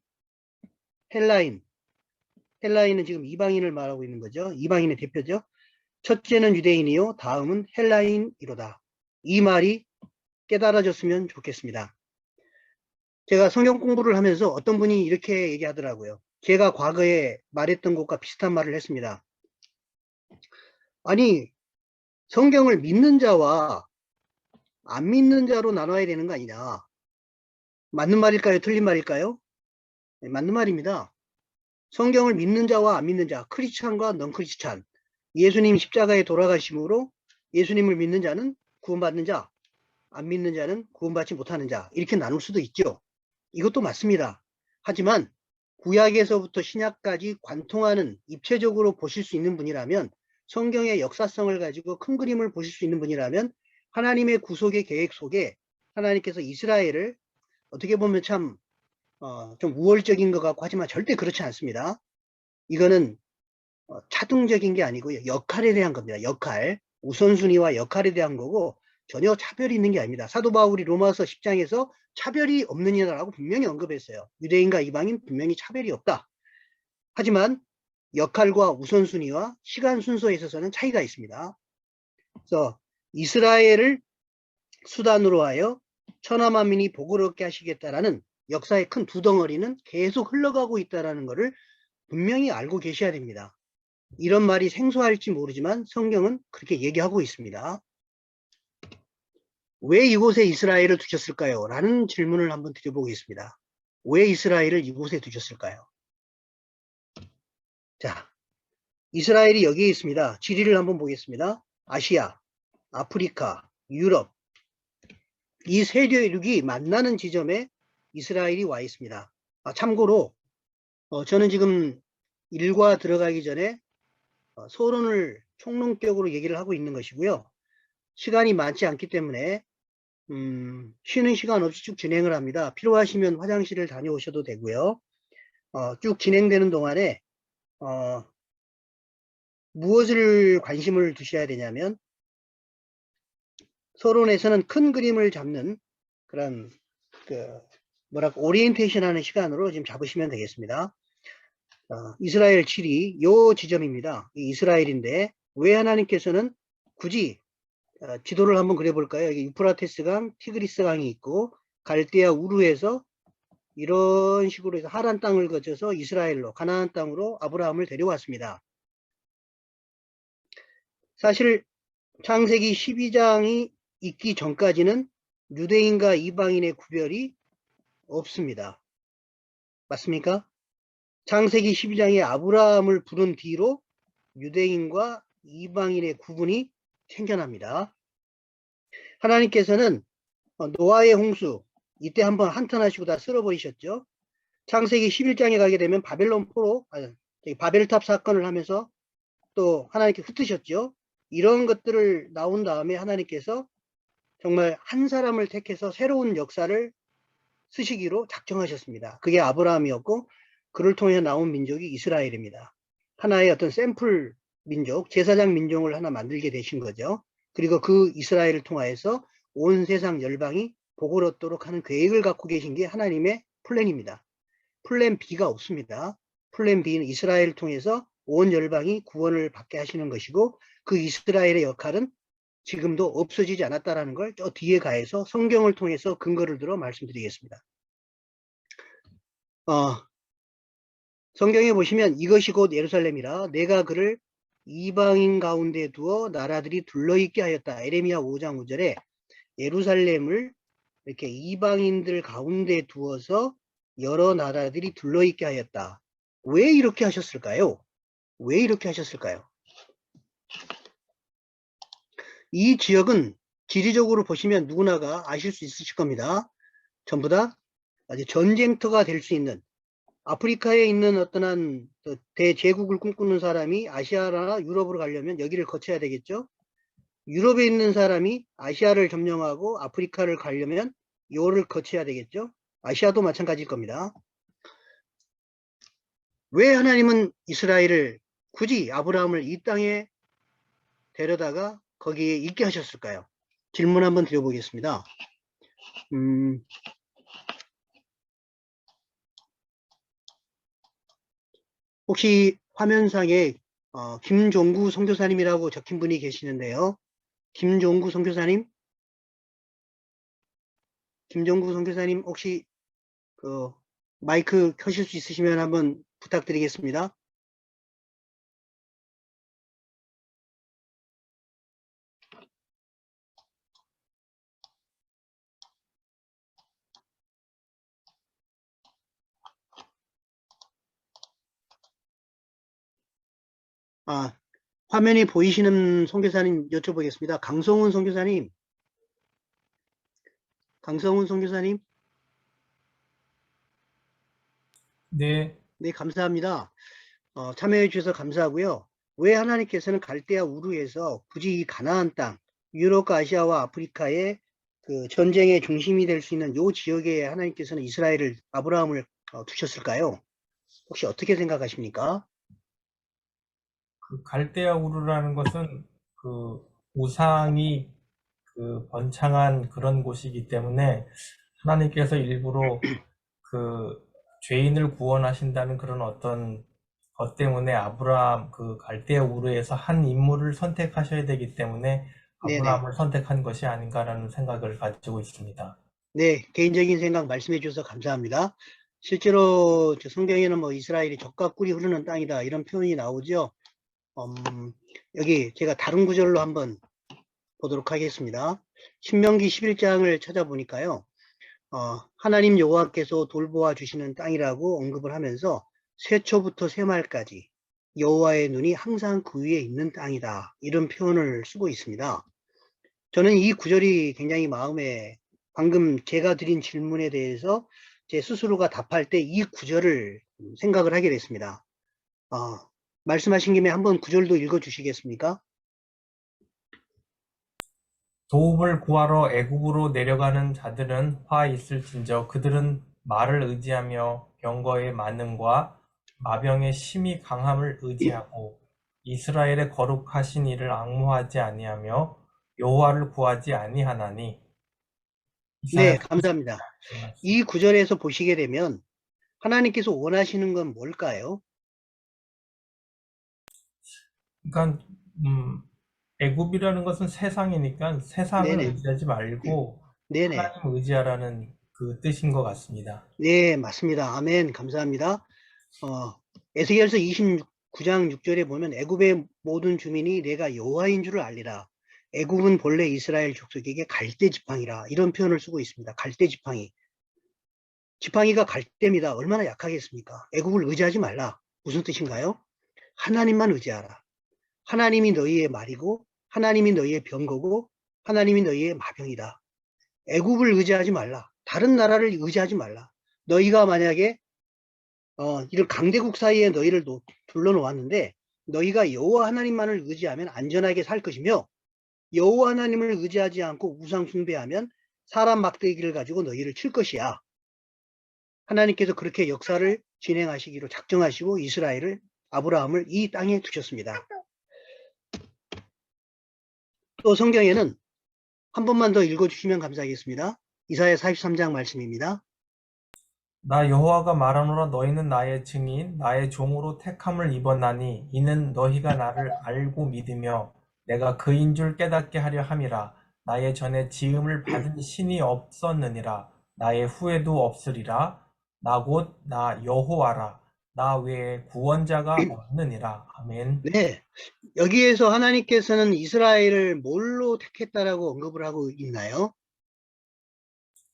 S1: 헬라인. 헬라인은 지금 이방인을 말하고 있는 거죠. 이방인의 대표죠. 첫째는 유대인이요. 다음은 헬라인이로다. 이 말이 깨달아졌으면 좋겠습니다. 제가 성경 공부를 하면서 어떤 분이 이렇게 얘기하더라고요. 제가 과거에 말했던 것과 비슷한 말을 했습니다. 아니, 성경을 믿는 자와 안 믿는 자로 나눠야 되는 거 아니냐. 맞는 말일까요? 틀린 말일까요? 네, 맞는 말입니다. 성경을 믿는 자와 안 믿는 자, 크리스찬과 넌 크리스찬. 예수님 십자가에 돌아가심으로 예수님을 믿는 자는 구원받는 자, 안 믿는 자는 구원받지 못하는 자. 이렇게 나눌 수도 있죠. 이것도 맞습니다. 하지만 구약에서부터 신약까지 관통하는 입체적으로 보실 수 있는 분이라면, 성경의 역사성을 가지고 큰 그림을 보실 수 있는 분이라면, 하나님의 구속의 계획 속에 하나님께서 이스라엘을 어떻게 보면 참 좀 우월적인 것 같고 하지만 절대 그렇지 않습니다. 이거는 차등적인 게 아니고요. 역할에 대한 겁니다. 역할. 우선순위와 역할에 대한 거고 전혀 차별이 있는 게 아닙니다. 사도 바울이 로마서 10장에서 차별이 없느니라고 분명히 언급했어요. 유대인과 이방인 분명히 차별이 없다. 하지만 역할과 우선순위와 시간 순서에 있어서는 차이가 있습니다. 그래서 이스라엘을 수단으로 하여 천하만민이 복을 얻게 하시겠다라는 역사의 큰 두 덩어리는 계속 흘러가고 있다는 것을 분명히 알고 계셔야 됩니다. 이런 말이 생소할지 모르지만 성경은 그렇게 얘기하고 있습니다. 왜 이곳에 이스라엘을 두셨을까요? 라는 질문을 한번 드려보겠습니다. 왜 이스라엘을 이곳에 두셨을까요? 자, 이스라엘이 여기에 있습니다. 지리를 한번 보겠습니다. 아시아, 아프리카, 유럽, 이 세 대륙이 만나는 지점에 이스라엘이 와 있습니다. 참고로 저는 지금 일과 들어가기 전에 소론을 총론격으로 얘기를 하고 있는 것이고요. 시간이 많지 않기 때문에 쉬는 시간 없이 쭉 진행을 합니다. 필요하시면 화장실을 다녀오셔도 되고요. 쭉 진행되는 동안에 무엇을 관심을 두셔야 되냐면, 서론에서는 큰 그림을 잡는 그런 오리엔테이션 하는 시간으로 지금 잡으시면 되겠습니다. 이스라엘 7이 요 지점입니다. 이 이스라엘인데 왜 하나님께서는 굳이 지도를 한번 그려볼까요? 여기 유프라테스 강, 티그리스 강이 있고 갈대아 우르에서 이런 식으로 해서 하란 땅을 거쳐서 이스라엘로, 가나안 땅으로 아브라함을 데려왔습니다. 사실 창세기 12장이 있기 전까지는 유대인과 이방인의 구별이 없습니다. 맞습니까? 창세기 12장에 아브라함을 부른 뒤로 유대인과 이방인의 구분이 생겨납니다. 하나님께서는 노아의 홍수, 이때 한번 한탄하시고 다 쓸어버리셨죠. 창세기 11장에 가게 되면 바벨론 포로, 바벨탑 사건을 하면서 또 하나님께 흩으셨죠. 이런 것들을 나온 다음에 하나님께서 정말 한 사람을 택해서 새로운 역사를 쓰시기로 작정하셨습니다. 그게 아브라함이었고 그를 통해 나온 민족이 이스라엘입니다. 하나의 어떤 샘플 민족, 제사장 민족을 하나 만들게 되신 거죠. 그리고 그 이스라엘을 통하여서 온 세상 열방이 복을 얻도록 하는 계획을 갖고 계신 게 하나님의 플랜입니다. 플랜 B가 없습니다. 플랜 B는 이스라엘을 통해서 온 열방이 구원을 받게 하시는 것이고, 그 이스라엘의 역할은 지금도 없어지지 않았다는 걸 저 뒤에 가해서 성경을 통해서 근거를 들어 말씀드리겠습니다. 성경에 보시면 이것이 곧 예루살렘이라 내가 그를 이방인 가운데 두어 나라들이 둘러있게 하였다. 에레미야 5장 5절에 예루살렘을 이렇게 이방인들 가운데 두어서 여러 나라들이 둘러있게 하였다. 왜 이렇게 하셨을까요? 왜 이렇게 하셨을까요? 이 지역은 지리적으로 보시면 누구나가 아실 수 있으실 겁니다. 전부 다 아주 전쟁터가 될 수 있는, 아프리카에 있는 어떤 대제국을 꿈꾸는 사람이 아시아나 유럽으로 가려면 여기를 거쳐야 되겠죠. 유럽에 있는 사람이 아시아를 점령하고 아프리카를 가려면 요를 거쳐야 되겠죠. 아시아도 마찬가지일 겁니다. 왜 하나님은 이스라엘을 굳이 아브라함을 이 땅에 데려다가 거기에 있게 하셨을까요? 질문 한번 드려보겠습니다. 혹시 화면상에 김종구 선교사님이라고 적힌 분이 계시는데요. 김종구 선교사님? 김종구 선교사님 혹시 그 마이크 켜실 수 있으시면 한번 부탁드리겠습니다. 화면이 보이시는 선교사님 여쭤보겠습니다. 강성훈 선교사님. 강성훈 선교사님.
S10: 네,
S1: 네, 감사합니다. 참여해 주셔서 감사하고요. 왜 하나님께서는 갈대아 우르에서 굳이 이 가나안 땅, 유럽과 아시아와 아프리카의 그 전쟁의 중심이 될 수 있는 요 지역에 하나님께서는 이스라엘을, 아브라함을 두셨을까요? 혹시 어떻게 생각하십니까?
S10: 그 갈대아 우르라는 것은 그 우상이 그 번창한 그런 곳이기 때문에 하나님께서 일부러 그 죄인을 구원하신다는 그런 어떤 것 때문에 아브라함 그 갈대아 우르에서 한 인물을 선택하셔야 되기 때문에
S1: 네네.
S10: 아브라함을 선택한 것이 아닌가라는 생각을 가지고 있습니다.
S1: 네, 개인적인 생각 말씀해 주셔서 감사합니다. 실제로 성경에는 뭐 이스라엘이 젖과 꿀이 흐르는 땅이다 이런 표현이 나오죠. 여기 제가 다른 구절로 한번 보도록 하겠습니다. 신명기 11장을 찾아보니까요. 하나님 여호와께서 돌보아 주시는 땅이라고 언급을 하면서 쇠초부터 쇠말까지 여호와의 눈이 항상 그 위에 있는 땅이다. 이런 표현을 쓰고 있습니다. 저는 이 구절이 굉장히 마음에 방금 제가 드린 질문에 대해서 제 스스로가 답할 때 이 구절을 생각을 하게 됐습니다. 말씀하신 김에 한번 구절도 읽어 주시겠습니까?
S10: 도움을 구하러 애굽으로 내려가는 자들은 화 있을진저 그들은 말을 의지하며 병거의 만능과 마병의 심히 강함을 의지하고 이스라엘의 거룩하신 이를 앙모하지 아니하며 여호와를 구하지 아니하나니.
S1: 네,
S10: 이사야
S1: 감사합니다. 이 구절에서 보시게 되면 하나님께서 원하시는 건 뭘까요?
S10: 그러니까 애굽이라는 것은 세상이니까 세상을
S1: 네네.
S10: 의지하지 말고
S1: 네네.
S10: 하나님 의지하라는 그 뜻인 것 같습니다.
S1: 네, 맞습니다. 아멘. 감사합니다. 에스겔서 29장 6절에 보면 애굽의 모든 주민이 내가 여호와인 줄을 알리라. 애굽은 본래 이스라엘 족속에게 갈대 지팡이라. 이런 표현을 쓰고 있습니다. 갈대 지팡이. 지팡이가 갈대입니다. 얼마나 약하겠습니까? 애굽을 의지하지 말라. 무슨 뜻인가요? 하나님만 의지하라. 하나님이 너희의 말이고 하나님이 너희의 병거고 하나님이 너희의 마병이다. 애굽을 의지하지 말라. 다른 나라를 의지하지 말라. 너희가 만약에 이런 강대국 사이에 너희를 둘러놓았는데 너희가 여호와 하나님만을 의지하면 안전하게 살 것이며 여호와 하나님을 의지하지 않고 우상 숭배하면 사람 막대기를 가지고 너희를 칠 것이야. 하나님께서 그렇게 역사를 진행하시기로 작정하시고 이스라엘을, 아브라함을 이 땅에 두셨습니다. 또 성경에는 한 번만 더 읽어주시면 감사하겠습니다. 이사야 43장 말씀입니다.
S10: 나 여호와가 말하노라 너희는 나의 증인 나의 종으로 택함을 입었나니 이는 너희가 나를 알고 믿으며 내가 그인 줄 깨닫게 하려 함이라. 나의 전에 지음을 받은 신이 없었느니라. 나의 후에도 없으리라. 나 곧 나 여호와라. 나 외에 구원자가 없느니라. 아멘.
S1: 네, 여기에서 하나님께서는 이스라엘을 뭘로 택했다라고 언급을 하고 있나요?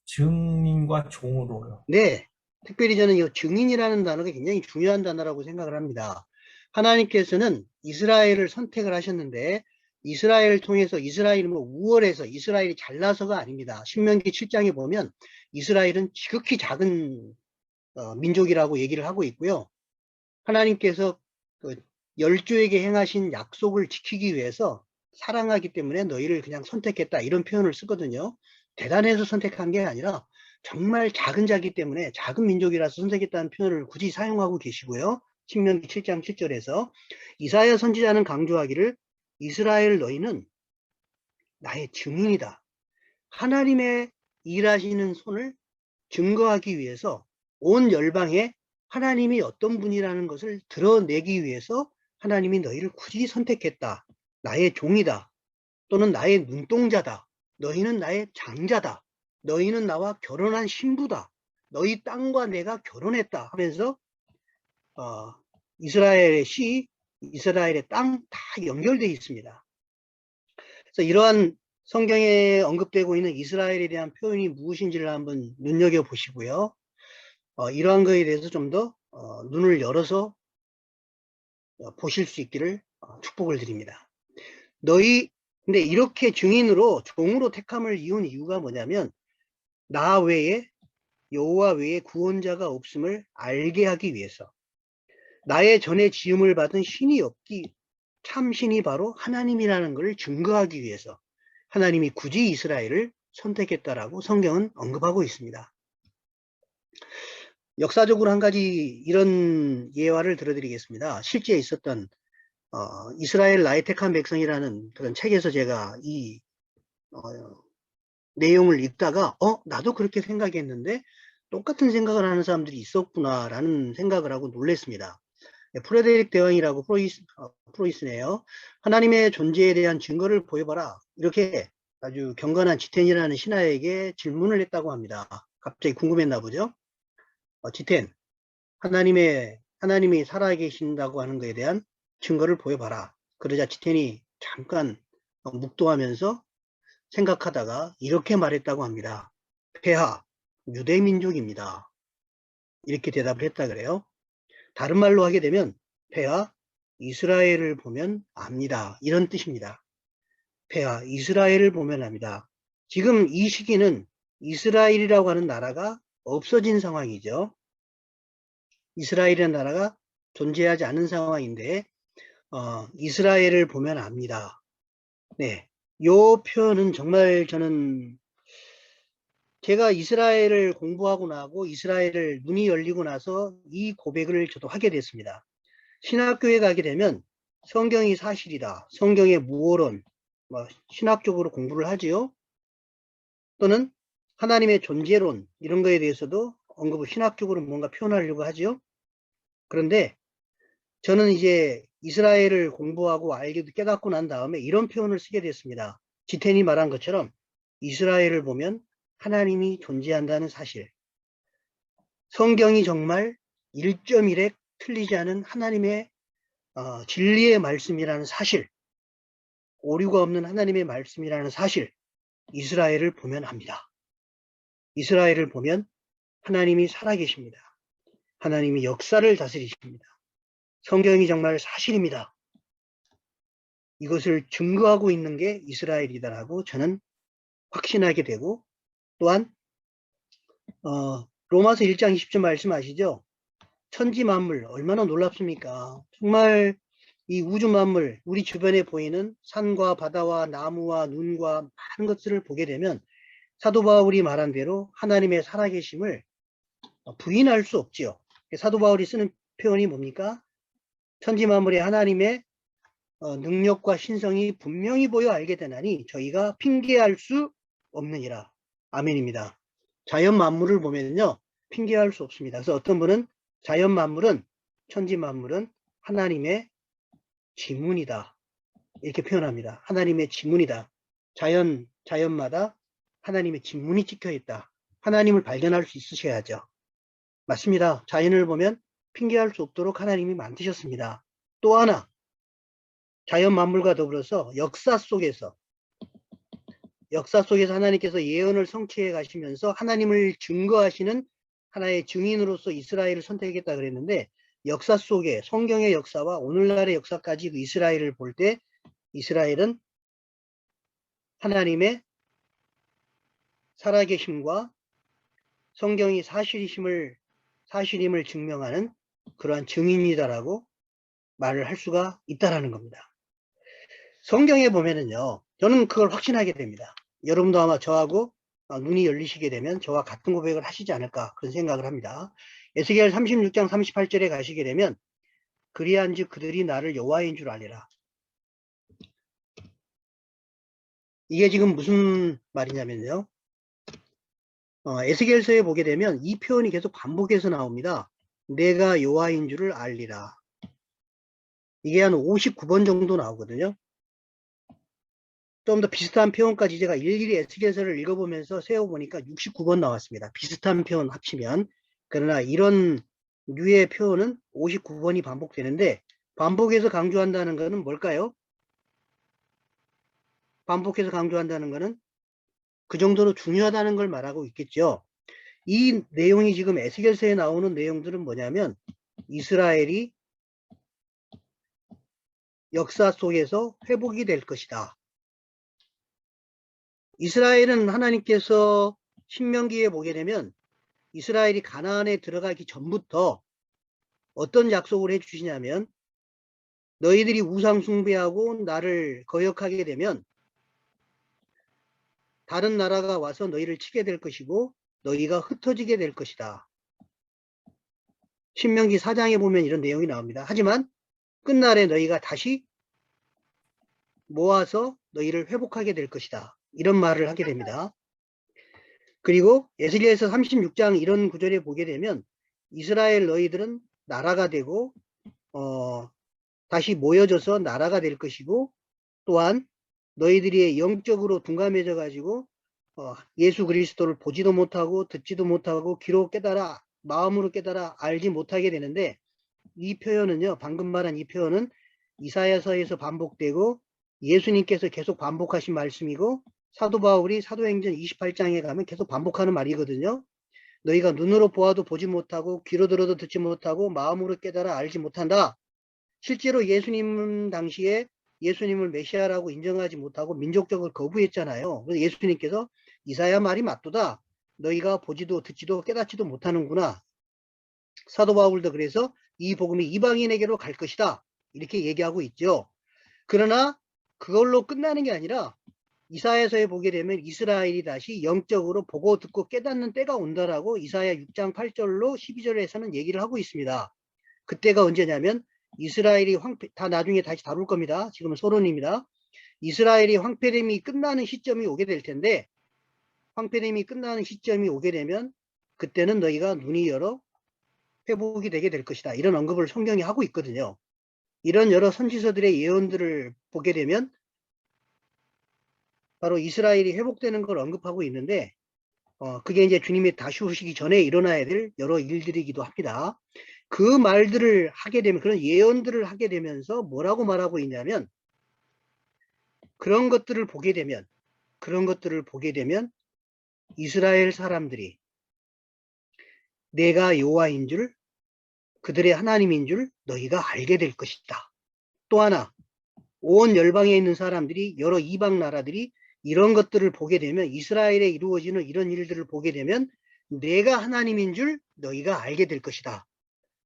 S10: 증인과 종으로요.
S1: 네, 특별히 저는 이 증인이라는 단어가 굉장히 중요한 단어라고 생각을 합니다. 하나님께서는 이스라엘을 선택을 하셨는데 이스라엘을 통해서 이스라엘이 뭐 우월해서 이스라엘이 잘나서가 아닙니다. 신명기 7장에 보면 이스라엘은 지극히 작은 민족이라고 얘기를 하고 있고요. 하나님께서 그 열조에게 행하신 약속을 지키기 위해서 사랑하기 때문에 너희를 그냥 선택했다 이런 표현을 쓰거든요. 대단해서 선택한 게 아니라 정말 작은 자기 때문에 작은 민족이라서 선택했다는 표현을 굳이 사용하고 계시고요. 신명기 7장 7절에서 이사야 선지자는 강조하기를 이스라엘 너희는 나의 증인이다. 하나님의 일하시는 손을 증거하기 위해서 온 열방에 하나님이 어떤 분이라는 것을 드러내기 위해서 하나님이 너희를 굳이 선택했다. 나의 종이다. 또는 나의 눈동자다. 너희는 나의 장자다. 너희는 나와 결혼한 신부다. 너희 땅과 내가 결혼했다 하면서 이스라엘의 시, 이스라엘의 땅 다 연결되어 있습니다. 그래서 이러한 성경에 언급되고 있는 이스라엘에 대한 표현이 무엇인지를 한번 눈여겨보시고요. 이러한 것에 대해서 좀 더 눈을 열어서 보실 수 있기를 축복을 드립니다. 근데 이렇게 증인으로 종으로 택함을 이은 이유가 뭐냐면 나 외에 여호와 외에 구원자가 없음을 알게 하기 위해서 나의 전에 지음을 받은 신이 없기 참 신이 바로 하나님이라는 것을 증거하기 위해서 하나님이 굳이 이스라엘을 선택했다라고 성경은 언급하고 있습니다. 역사적으로 한 가지 이런 예화를 들어드리겠습니다. 실제 있었던 이스라엘 나의 택한 백성이라는 그런 책에서 제가 이 내용을 읽다가 나도 그렇게 생각했는데 똑같은 생각을 하는 사람들이 있었구나라는 생각을 하고 놀랐습니다. 프레데릭 대왕이라고 프로이스네요. 하나님의 존재에 대한 증거를 보여봐라. 이렇게 아주 경건한 지텐이라는 신하에게 질문을 했다고 합니다. 갑자기 궁금했나 보죠. 지텐, 하나님이 살아계신다고 하는 것에 대한 증거를 보여봐라. 그러자 지텐이 잠깐 묵도하면서 생각하다가 이렇게 말했다고 합니다. 폐하, 유대민족입니다. 이렇게 대답을 했다 그래요. 다른 말로 하게 되면 폐하, 이스라엘을 보면 압니다. 이런 뜻입니다. 폐하, 이스라엘을 보면 압니다. 지금 이 시기는 이스라엘이라고 하는 나라가 없어진 상황이죠. 이스라엘이라는 나라가 존재하지 않은 상황인데 이스라엘을 보면 압니다. 네, 요 표현은 정말 저는 제가 이스라엘을 공부하고 나고 이스라엘을 눈이 열리고 나서 이 고백을 저도 하게 됐습니다. 신학교에 가게 되면 성경이 사실이다. 성경의 무오론, 신학적으로 공부를 하지요. 또는 하나님의 존재론 이런 거에 대해서도 언급을 신학적으로 뭔가 표현하려고 하지요. 그런데 저는 이제 이스라엘을 공부하고 알게도 깨닫고 난 다음에 이런 표현을 쓰게 됐습니다. 지텐이 말한 것처럼 이스라엘을 보면 하나님이 존재한다는 사실. 성경이 정말 1.1에 틀리지 않은 하나님의 진리의 말씀이라는 사실, 오류가 없는 하나님의 말씀이라는 사실, 이스라엘을 보면 합니다. 이스라엘을 보면 하나님이 살아계십니다. 하나님이 역사를 다스리십니다. 성경이 정말 사실입니다. 이것을 증거하고 있는 게 이스라엘이다라고 저는 확신하게 되고, 또한 로마서 1장 20절 말씀 아시죠? 천지 만물 얼마나 놀랍습니까? 정말 이 우주 만물, 우리 주변에 보이는 산과 바다와 나무와 눈과 많은 것들을 보게 되면 사도 바울이 말한 대로 하나님의 살아계심을 부인할 수 없지요. 사도 바울이 쓰는 표현이 뭡니까? 천지 만물에 하나님의 능력과 신성이 분명히 보여 알게 되나니 저희가 핑계할 수 없느니라. 아멘입니다. 자연 만물을 보면요, 핑계할 수 없습니다. 그래서 어떤 분은 자연 만물은, 천지 만물은 하나님의 지문이다. 이렇게 표현합니다. 하나님의 지문이다. 자연마다 하나님의 지문이 찍혀 있다. 하나님을 발견할 수 있으셔야죠. 맞습니다. 자연을 보면 핑계할 수 없도록 하나님이 만드셨습니다. 또 하나, 자연 만물과 더불어서 역사 속에서 하나님께서 예언을 성취해 가시면서 하나님을 증거하시는 하나의 증인으로서 이스라엘을 선택했다 그랬는데, 역사 속에 성경의 역사와 오늘날의 역사까지 그 이스라엘을 볼 때 이스라엘은 하나님의 살아계심과 성경이 사실임을 증명하는 그러한 증인이다라고 말을 할 수가 있다라는 겁니다. 성경에 보면은요, 저는 그걸 확신하게 됩니다. 여러분도 아마 저하고 눈이 열리시게 되면 저와 같은 고백을 하시지 않을까 그런 생각을 합니다. 에스겔 36장 38절에 가시게 되면 그리한즉 그들이 나를 여호와인 줄 알리라. 이게 지금 무슨 말이냐면요, 에스겔서에 보게 되면 이 표현이 계속 반복해서 나옵니다. 내가 여호와인 줄을 알리라. 이게 한 59번 정도 나오거든요. 좀 더 비슷한 표현까지 제가 일일이 에스겔서를 읽어보면서 세어보니까 69번 나왔습니다. 비슷한 표현 합치면. 그러나 이런 류의 표현은 59번이 반복되는데, 반복해서 강조한다는 것은 뭘까요? 반복해서 강조한다는 것은 그 정도로 중요하다는 걸 말하고 있겠죠. 이 내용이 지금 에스겔서에 나오는 내용들은 뭐냐면, 이스라엘이 역사 속에서 회복이 될 것이다. 이스라엘은 하나님께서 신명기에 보게 되면 이스라엘이 가나안에 들어가기 전부터 어떤 약속을 해주시냐면, 너희들이 우상 숭배하고 나를 거역하게 되면 다른 나라가 와서 너희를 치게 될 것이고 너희가 흩어지게 될 것이다. 신명기 4장에 보면 이런 내용이 나옵니다. 하지만 끝날에 너희가 다시 모아서 너희를 회복하게 될 것이다. 이런 말을 하게 됩니다. 그리고 에스겔서 36장 이런 구절에 보게 되면 이스라엘 너희들은 나라가 되고 다시 모여져서 나라가 될 것이고, 또한 너희들이 영적으로 둔감해져 가지고 예수 그리스도를 보지도 못하고 듣지도 못하고 귀로 깨달아 마음으로 깨달아 알지 못하게 되는데, 이 표현은요, 방금 말한 이 표현은 이사야서에서 반복되고 예수님께서 계속 반복하신 말씀이고, 사도 바울이 사도행전 28장에 가면 계속 반복하는 말이거든요. 너희가 눈으로 보아도 보지 못하고 귀로 들어도 듣지 못하고 마음으로 깨달아 알지 못한다. 실제로 예수님 당시에 예수님을 메시아라고 인정하지 못하고 민족적으로 거부했잖아요. 그래서 예수님께서 이사야 말이 맞도다. 너희가 보지도 듣지도 깨닫지도 못하는구나. 사도 바울도 그래서 이 복음이 이방인에게로 갈 것이다. 이렇게 얘기하고 있죠. 그러나 그걸로 끝나는 게 아니라 이사야서에 보게 되면 이스라엘이 다시 영적으로 보고 듣고 깨닫는 때가 온다라고 이사야 6장 8절로 12절에서는 얘기를 하고 있습니다. 그때가 언제냐면 이스라엘이 다 나중에 다시 다룰 겁니다. 지금은 서론입니다. 이스라엘이 황폐됨이 끝나는 시점이 오게 될 텐데, 황폐됨이 끝나는 시점이 오게 되면 그때는 너희가 눈이 열어 회복이 되게 될 것이다. 이런 언급을 성경이 하고 있거든요. 이런 여러 선지서들의 예언들을 보게 되면 바로 이스라엘이 회복되는 걸 언급하고 있는데, 그게 이제 주님이 다시 오시기 전에 일어나야 될 여러 일들이기도 합니다. 그 말들을 하게 되면, 그런 예언들을 하게 되면서 뭐라고 말하고 있냐면, 그런 것들을 보게 되면 이스라엘 사람들이 내가 여호와인 줄, 그들의 하나님인 줄 너희가 알게 될 것이다. 또 하나, 온 열방에 있는 사람들이, 여러 이방 나라들이 이런 것들을 보게 되면, 이스라엘에 이루어지는 이런 일들을 보게 되면 내가 하나님인 줄 너희가 알게 될 것이다.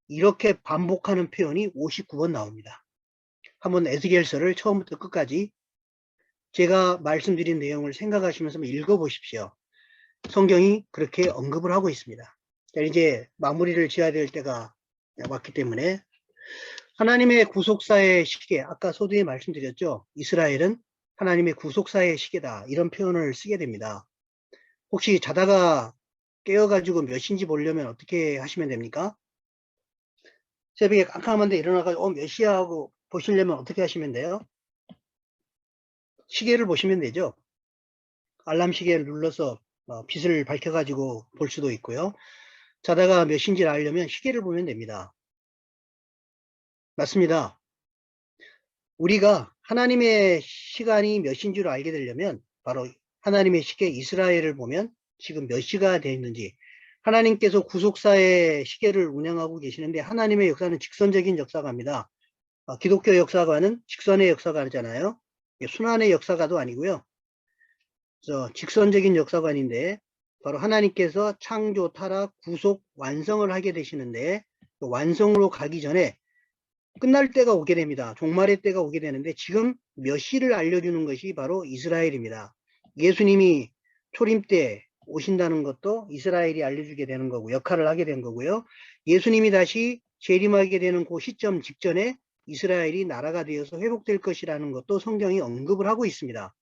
S1: 이렇게 반복하는 표현이 59번 나옵니다. 한번 에스겔서를 처음부터 끝까지 제가 말씀드린 내용을 생각하시면서 읽어보십시오. 성경이 그렇게 언급을 하고 있습니다. 자, 이제 마무리를 지어야 될 때가 왔기 때문에, 하나님의 구속사의 시계, 아까 서두에 말씀드렸죠. 이스라엘은 하나님의 구속사의 시계다. 이런 표현을 쓰게 됩니다. 혹시 자다가 깨어가지고 몇 시인지 보려면 어떻게 하시면 됩니까? 새벽에 깜깜한데 일어나가지고 몇 시야 하고 보시려면 어떻게 하시면 돼요? 시계를 보시면 되죠. 알람 시계를 눌러서 빛을 밝혀가지고 볼 수도 있고요. 자다가 몇 시인지를 알려면 시계를 보면 됩니다. 맞습니다. 우리가 하나님의 시간이 몇 시인 줄 알게 되려면 바로 하나님의 시계 이스라엘을 보면 지금 몇 시가 되어 있는지, 하나님께서 구속사의 시계를 운영하고 계시는데, 하나님의 역사는 직선적인 역사가입니다. 기독교 역사관은 직선의 역사가잖아요. 순환의 역사가도 아니고요. 그래서 직선적인 역사관인데, 바로 하나님께서 창조, 타락, 구속, 완성을 하게 되시는데, 그 완성으로 가기 전에 끝날 때가 오게 됩니다. 종말의 때가 오게 되는데, 지금 몇 시를 알려주는 것이 바로 이스라엘입니다. 예수님이 초림 때 오신다는 것도 이스라엘이 알려주게 되는 거고, 역할을 하게 된 거고요. 예수님이 다시 재림하게 되는 그 시점 직전에 이스라엘이 나라가 되어서 회복될 것이라는 것도 성경이 언급을 하고 있습니다.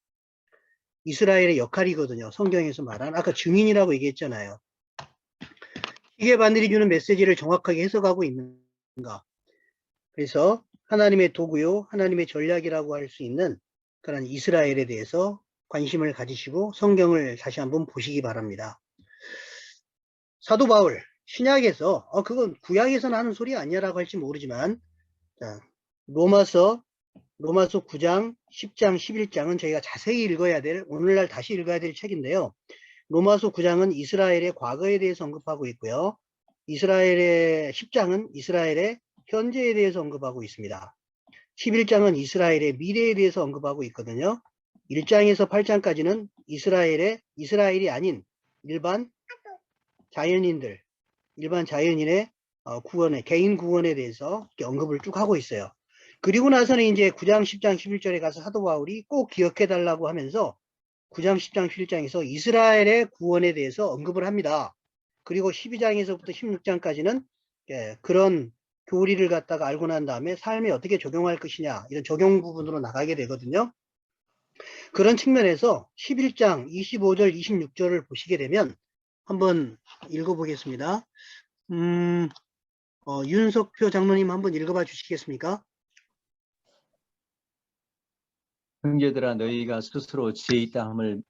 S1: 이스라엘의 역할이거든요. 성경에서 말한, 아까 증인이라고 얘기했잖아요. 시계 바늘이 주는 메시지를 정확하게 해석하고 있는가. 그래서 하나님의 도구요, 하나님의 전략이라고 할 수 있는 그런 이스라엘에 대해서 관심을 가지시고 성경을 다시 한번 보시기 바랍니다. 사도 바울, 신약에서 그건 구약에서는 하는 소리 아니야라고 할지 모르지만, 자, 로마서 9장, 10장, 11장은 저희가 자세히 읽어야 될, 오늘날 다시 읽어야 될 책인데요. 로마서 9장은 이스라엘의 과거에 대해서 언급하고 있고요. 10장은 이스라엘의 현재에 대해서 언급하고 있습니다. 11장은 이스라엘의 미래에 대해서 언급하고 있거든요. 1장에서 8장까지는 이스라엘이 아닌 일반 자연인의 구원에, 개인 구원에 대해서 언급을 쭉 하고 있어요. 그리고 나서는 이제 9장, 10장, 11절에 가서 사도 바울이 꼭 기억해 달라고 하면서 9장, 10장, 11장에서 이스라엘의 구원에 대해서 언급을 합니다. 그리고 12장에서부터 16장까지는 그런 교리를 갖다가 알고 난 다음에 삶에 어떻게 적용할 것이냐, 이런 적용 부분으로 나가게 되거든요. 그런 측면에서 11장 25절, 26절을 보시게 되면 한번 읽어보겠습니다. 윤석표 장로님 한번 읽어봐 주시겠습니까?
S9: 형제들아 너희가 스스로 지혜 있다 함을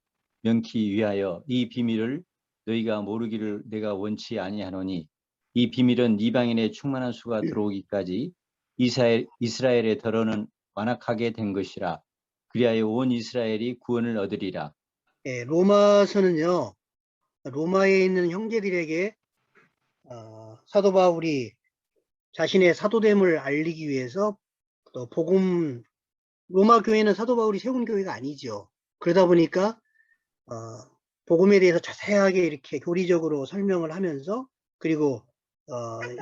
S9: 명키 위하여 이 비밀을 너희가 모르기를 내가 원치 아니하노니 이 비밀은 이방인의 충만한 수가 들어오기까지 이스라엘의 덜어는 완악하게 된 것이라. 그리하여 온 이스라엘이 구원을 얻으리라.
S1: 예, 로마서는요, 로마에 있는 형제들에게 사도 바울이 자신의 사도됨을 알리기 위해서 또 로마 교회는 사도 바울이 세운 교회가 아니죠. 그러다 보니까 복음에 대해서 자세하게 이렇게 교리적으로 설명을 하면서, 그리고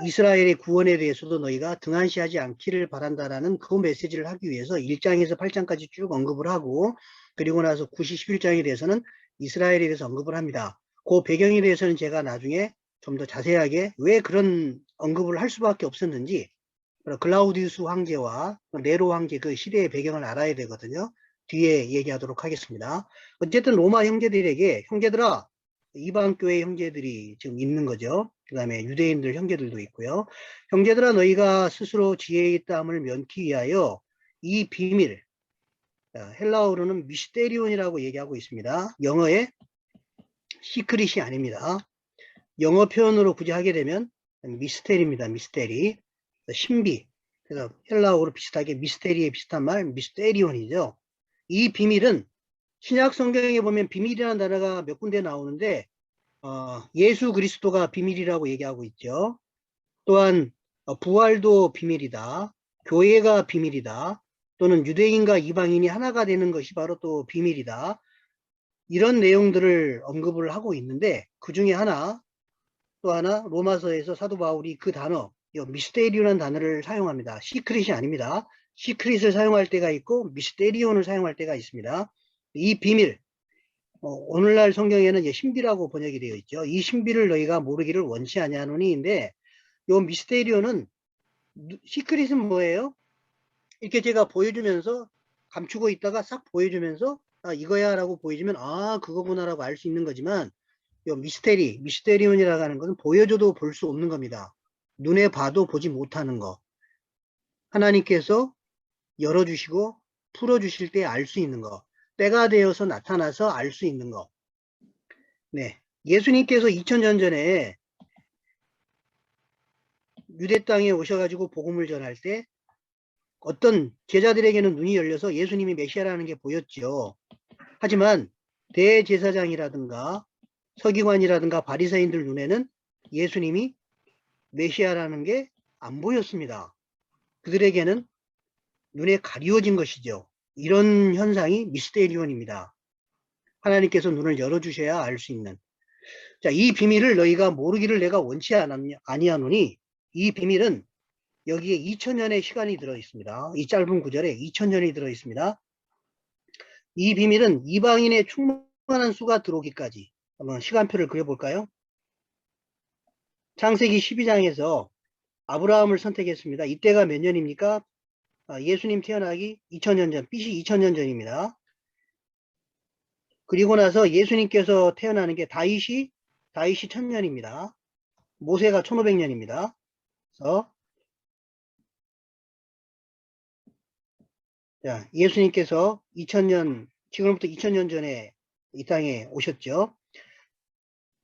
S1: 이스라엘의 구원에 대해서도 너희가 등한시하지 않기를 바란다라는 그 메시지를 하기 위해서 1장에서 8장까지 쭉 언급을 하고, 그리고 나서 9시 11장에 대해서는 이스라엘에 대해서 언급을 합니다. 그 배경에 대해서는 제가 나중에 좀 더 자세하게 왜 그런 언급을 할 수밖에 없었는지, 글라우디우스 황제와 네로 황제 그 시대의 배경을 알아야 되거든요. 뒤에 얘기하도록 하겠습니다. 어쨌든 로마 형제들에게, 형제들아, 이방교회 형제들이 지금 있는 거죠. 그 다음에 유대인들 형제들도 있고요. 형제들아 너희가 스스로 지혜에 있다함을 면키 위하여 이 비밀, 헬라어로는 미스테리온이라고 얘기하고 있습니다. 영어에 시크릿이 아닙니다. 영어 표현으로 굳이 하게 되면 미스테리입니다. 미스테리, 신비. 그래서 헬라어로 비슷하게 미스테리에 비슷한 말 미스테리온이죠. 이 비밀은 신약 성경에 보면 비밀이라는 단어가 몇 군데 나오는데 예수 그리스도가 비밀이라고 얘기하고 있죠. 또한 부활도 비밀이다, 교회가 비밀이다, 또는 유대인과 이방인이 하나가 되는 것이 바로 또 비밀이다, 이런 내용들을 언급을 하고 있는데, 그 중에 또 하나 로마서에서 사도 바울이 그 단어, 미스테리온이라는 단어를 사용합니다. 시크릿이 아닙니다. 시크릿을 사용할 때가 있고 미스테리온을 사용할 때가 있습니다. 이 비밀, 오늘날 성경에는 이제 신비라고 번역이 되어 있죠. 이 신비를 너희가 모르기를 원치 아니하노니인데, 요 미스테리온은, 시크릿은 뭐예요? 이렇게 제가 보여주면서 감추고 있다가 싹 보여주면서 이거야 라고 보여주면 그거구나 라고 알 수 있는 거지만, 요 미스테리온이라고 하는 것은 보여줘도 볼 수 없는 겁니다. 눈에 봐도 보지 못하는 거. 하나님께서 열어주시고 풀어주실 때 알 수 있는 거. 때가 되어서 나타나서 알 수 있는 거. 네. 예수님께서 2000년 전에 유대 땅에 오셔가지고 복음을 전할 때 어떤 제자들에게는 눈이 열려서 예수님이 메시아라는 게 보였죠. 하지만 대제사장이라든가 서기관이라든가 바리새인들 눈에는 예수님이 메시아라는 게 안 보였습니다. 그들에게는 눈에 가리워진 것이죠. 이런 현상이 미스테리온입니다. 하나님께서 눈을 열어주셔야 알 수 있는. 자, 이 비밀을 너희가 모르기를 내가 원치 아니하노니, 이 비밀은 여기에 2000년의 시간이 들어있습니다. 이 짧은 구절에 2000년이 들어있습니다. 이 비밀은 이방인의 충만한 수가 들어오기까지. 한번 시간표를 그려볼까요? 창세기 12장에서 아브라함을 선택했습니다. 이때가 몇 년입니까? 예수님 태어나기 2000년 전, BC 2000년 전입니다. 그리고 나서 예수님께서 태어나는 게 다윗이 1000년입니다. 모세가 1500년입니다. 그래서 자, 예수님께서 2000년, 지금부터 2000년 전에 이 땅에 오셨죠.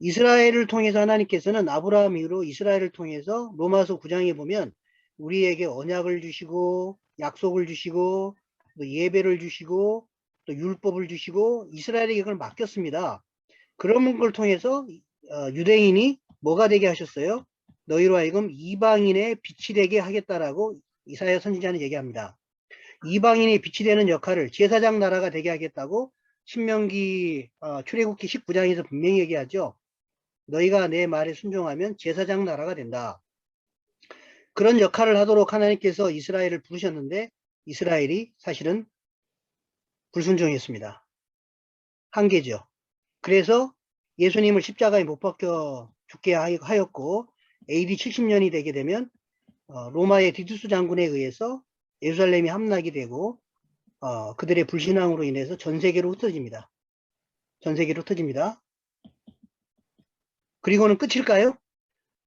S1: 이스라엘을 통해서 하나님께서는 아브라함 이후로 이스라엘을 통해서 로마서 9장에 보면 우리에게 언약을 주시고 약속을 주시고 또 예배를 주시고 또 율법을 주시고 이스라엘에게 그걸 맡겼습니다. 그런 걸 통해서 유대인이 뭐가 되게 하셨어요? 너희로 하여금 이방인의 빛이 되게 하겠다라고 이사야 선지자는 얘기합니다. 이방인의 빛이 되는 역할을 제사장 나라가 되게 하겠다고 신명기 출애굽기 19장에서 분명히 얘기하죠. 너희가 내 말에 순종하면 제사장 나라가 된다. 그런 역할을 하도록 하나님께서 이스라엘을 부르셨는데 이스라엘이 사실은 불순종했습니다. 한계죠. 그래서 예수님을 십자가에 못 박혀 죽게 하였고 AD 70년이 되게 되면 로마의 디두스 장군에 의해서 예루살렘이 함락이 되고 그들의 불신앙으로 인해서 전 세계로 흩어집니다. 전 세계로 흩어집니다. 그리고는 끝일까요?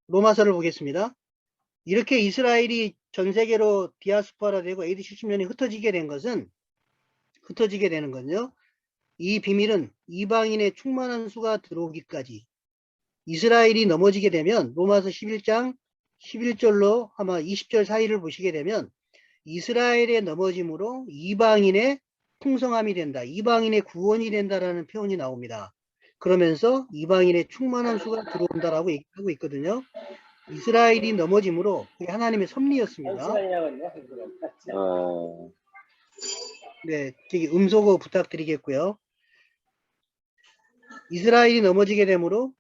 S1: 로마서를 보겠습니다. 이렇게 이스라엘이 전 세계로 디아스포라 되고 AD 70년에 흩어지게 되는 건요. 이 비밀은 이방인의 충만한 수가 들어오기까지 이스라엘이 넘어지게 되면 로마서 11장 11절로 아마 20절 사이를 보시게 되면 이스라엘의 넘어짐으로 이방인의 풍성함이 된다. 이방인의 구원이 된다라는 표현이 나옵니다. 그러면서 이방인의 충만한 수가 들어온다라고 얘기하고 있거든요. 이스라엘이 넘어짐으로 그게 하나님의 섭리였습니다. 네, 저기 음소거 부탁드리겠고요. 이스라엘이 넘어지게 되므로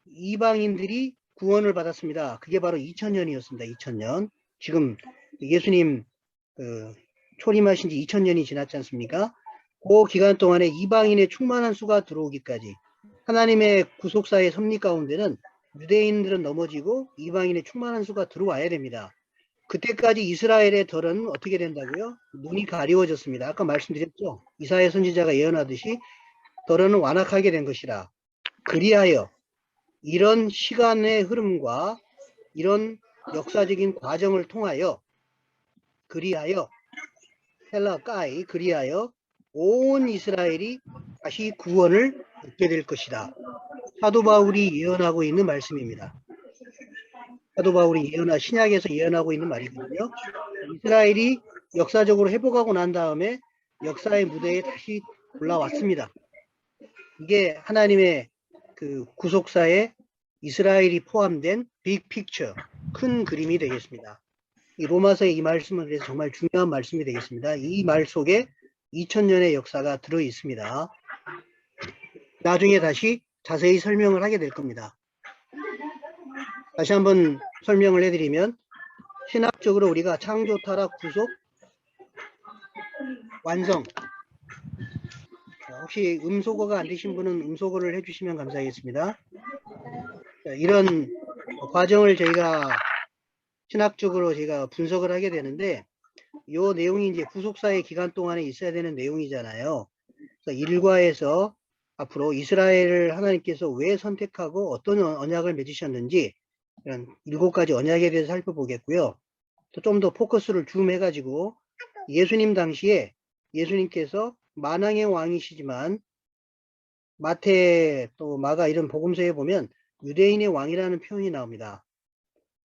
S1: 이방인들이 구원을 받았습니다. 그게 바로 2000년이었습니다. 2000년. 지금 예수님 초림하신 지 2000년이 지났지 않습니까? 그 기간 동안에 이방인의 충만한 수가 들어오기까지 하나님의 구속사의 섭리 가운데는 유대인들은 넘어지고 이방인의 충만한 수가 들어와야 됩니다. 그때까지 이스라엘의 덜은 어떻게 된다고요? 눈이 가리워졌습니다. 아까 말씀드렸죠? 이사야 선지자가 예언하듯이 덜은 완악하게 된 것이라. 그리하여 이런 시간의 흐름과 이런 역사적인 과정을 통하여 그리하여 온 이스라엘이 다시 구원을 얻게 될 것이다. 사도 바울이 예언하고 있는 말씀입니다. 사도 바울이 신약에서 예언하고 있는 말이거든요. 이스라엘이 역사적으로 회복하고 난 다음에 역사의 무대에 다시 올라왔습니다. 이게 하나님의 그 구속사에 이스라엘이 포함된 빅 픽처, 큰 그림이 되겠습니다. 이 로마서의 이 말씀은 그래서 정말 중요한 말씀이 되겠습니다. 이 말 속에 2000년의 역사가 들어 있습니다. 나중에 다시 자세히 설명을 하게 될 겁니다. 다시 한번 설명을 해드리면 신학적으로 우리가 창조, 타락, 구속, 완성. 혹시 음소거가 안 되신 분은 음소거를 해주시면 감사하겠습니다. 이런 과정을 저희가 신학적으로 제가 분석을 하게 되는데 이 내용이 이제 구속사의 기간 동안에 있어야 되는 내용이잖아요. 그래서 1과에서 앞으로 이스라엘을 하나님께서 왜 선택하고 어떤 언약을 맺으셨는지 이런 7가지 언약에 대해서 살펴보겠고요. 좀 더 포커스를 줌 해가지고 예수님 당시에 예수님께서 만왕의 왕이시지만 마태 또 마가 이런 복음서에 보면 유대인의 왕이라는 표현이 나옵니다.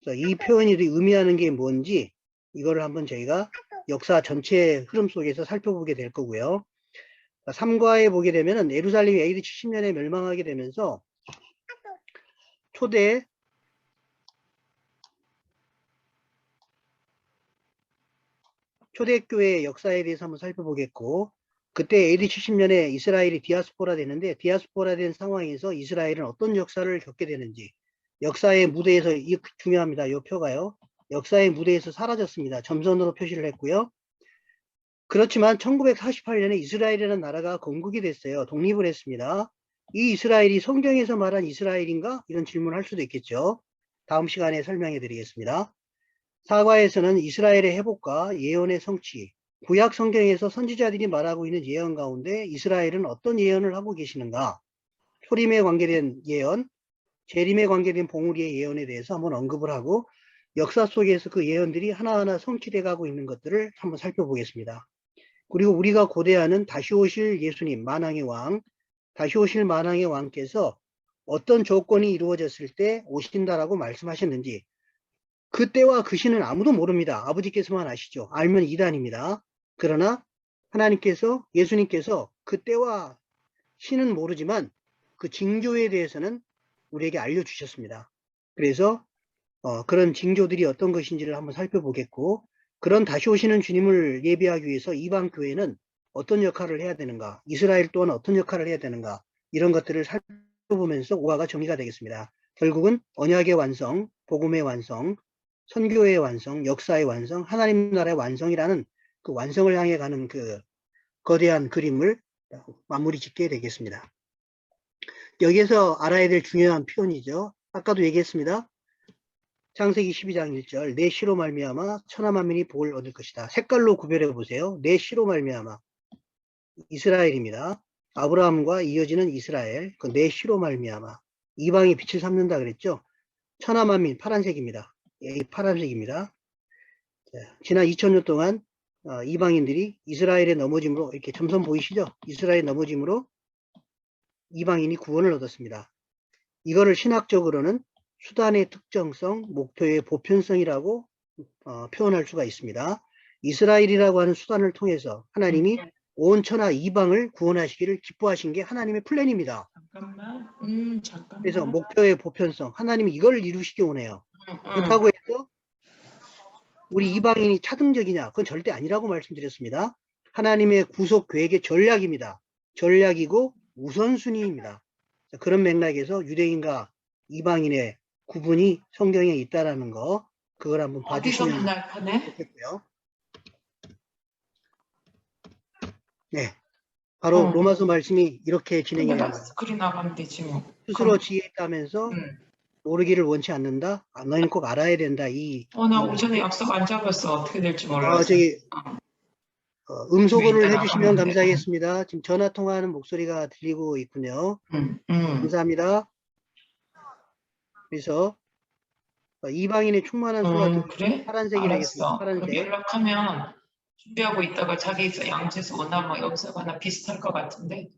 S1: 그래서 이 표현이 의미하는 게 뭔지 이거를 한번 저희가 역사 전체 흐름 속에서 살펴보게 될 거고요. 3과에 보게 되면은 예루살렘이 AD 70년에 멸망하게 되면서 초대교회의 역사에 대해서 한번 살펴보겠고 그때 AD 70년에 이스라엘이 디아스포라 되는데 디아스포라 된 상황에서 이스라엘은 어떤 역사를 겪게 되는지 역사의 무대에서 이 중요합니다. 이 표가요. 역사의 무대에서 사라졌습니다. 점선으로 표시를 했고요. 그렇지만 1948년에 이스라엘이라는 나라가 건국이 됐어요. 독립을 했습니다. 이 이스라엘이 성경에서 말한 이스라엘인가? 이런 질문을 할 수도 있겠죠. 다음 시간에 설명해 드리겠습니다. 4과에서는 이스라엘의 회복과 예언의 성취, 구약 성경에서 선지자들이 말하고 있는 예언 가운데 이스라엘은 어떤 예언을 하고 계시는가? 초림에 관계된 예언, 재림에 관계된 봉우리의 예언에 대해서 한번 언급을 하고 역사 속에서 그 예언들이 하나하나 성취돼 가고 있는 것들을 한번 살펴보겠습니다. 그리고 우리가 고대하는 다시 오실 예수님, 만왕의 왕, 다시 오실 만왕의 왕께서 어떤 조건이 이루어졌을 때 오신다라고 말씀하셨는지, 그때와 그 시는 아무도 모릅니다. 아버지께서만 아시죠. 알면 이단입니다. 그러나 하나님께서, 예수님께서 그때와 시는 모르지만 그 징조에 대해서는 우리에게 알려주셨습니다. 그래서 그런 징조들이 어떤 것인지를 한번 살펴보겠고, 그런 다시 오시는 주님을 예비하기 위해서 이방 교회는 어떤 역할을 해야 되는가, 이스라엘 또한 어떤 역할을 해야 되는가, 이런 것들을 살펴보면서 오화가 정리가 되겠습니다. 결국은 언약의 완성, 복음의 완성, 선교의 완성, 역사의 완성, 하나님 나라의 완성이라는 그 완성을 향해 가는 그 거대한 그림을 마무리 짓게 되겠습니다. 여기에서 알아야 될 중요한 표현이죠. 아까도 얘기했습니다. 창세기 12장 1절, 내 씨로 말미암아 천하 만민이 복을 얻을 것이다. 색깔로 구별해 보세요. 내 씨로 말미암아, 이스라엘입니다. 아브라함과 이어지는 이스라엘, 그 내 씨로 말미암아, 이방이 빛을 삼는다 그랬죠. 천하 만민, 파란색입니다. 이 파란색입니다. 지난 2000년 동안 이방인들이 이스라엘의 넘어짐으로, 이렇게 점선 보이시죠? 이스라엘의 넘어짐으로 이방인이 구원을 얻었습니다. 이거를 신학적으로는 수단의 특정성, 목표의 보편성이라고 표현할 수가 있습니다. 이스라엘이라고 하는 수단을 통해서 하나님이 온 천하 이방을 구원하시기를 기뻐하신 게 하나님의 플랜입니다.
S3: 잠깐만.
S1: 그래서 목표의 보편성, 하나님이 이걸 이루시기 원해요. 그렇다고 해서 우리 이방인이 차등적이냐? 그건 절대 아니라고 말씀드렸습니다. 하나님의 구속 계획의 전략입니다. 전략이고 우선순위입니다. 그런 맥락에서 유대인과 이방인의 구분이 성경에 있다라는 거, 그걸 한번 봐주시면 좋겠고요. 네, 바로 로마서 말씀이 이렇게 진행이 됩니다.
S3: 스크린 나가면 되지 뭐.
S1: 스스로 지혜 있다면서 모르기를 원치 않는다. 너희는 꼭 알아야 된다.
S3: 나 오전에 약속 안 잡았어. 어떻게 될지 몰라서.
S1: 음소거를 해주시면 감사하겠습니다. 지금 전화 통화하는 목소리가 들리고 있군요. 감사합니다. 그래서 이방인의 충만한 수가
S3: 그래?
S1: 파란색이 되겠습니다. 파란색.
S3: 그럼 연락하면 준비하고 있다가 자기에서 양재에서 오나 뭐 여기서 가나 비슷할 것 같은데.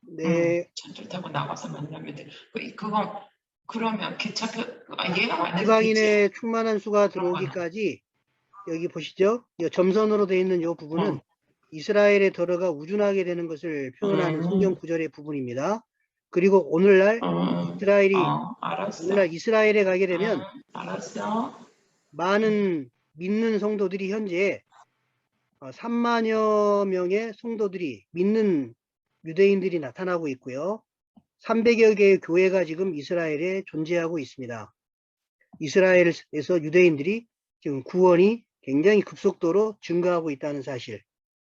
S1: 네.
S3: 전철 타고 나가서 만나면 돼. 그건 그러면 기차표 예약 안 해도
S1: 이방인의 충만한 수가 들어오기까지 여기 보시죠. 이 점선으로 되어 있는 이 부분은 이스라엘에 들어가 우준하게 되는 것을 표현하는 성경 구절의 부분입니다. 그리고 오늘날 이스라엘에 가게 되면 많은 믿는 성도들이 현재 3만여 명의 성도들이 믿는 유대인들이 나타나고 있고요. 300여 개의 교회가 지금 이스라엘에 존재하고 있습니다. 이스라엘에서 유대인들이 지금 구원이 굉장히 급속도로 증가하고 있다는 사실,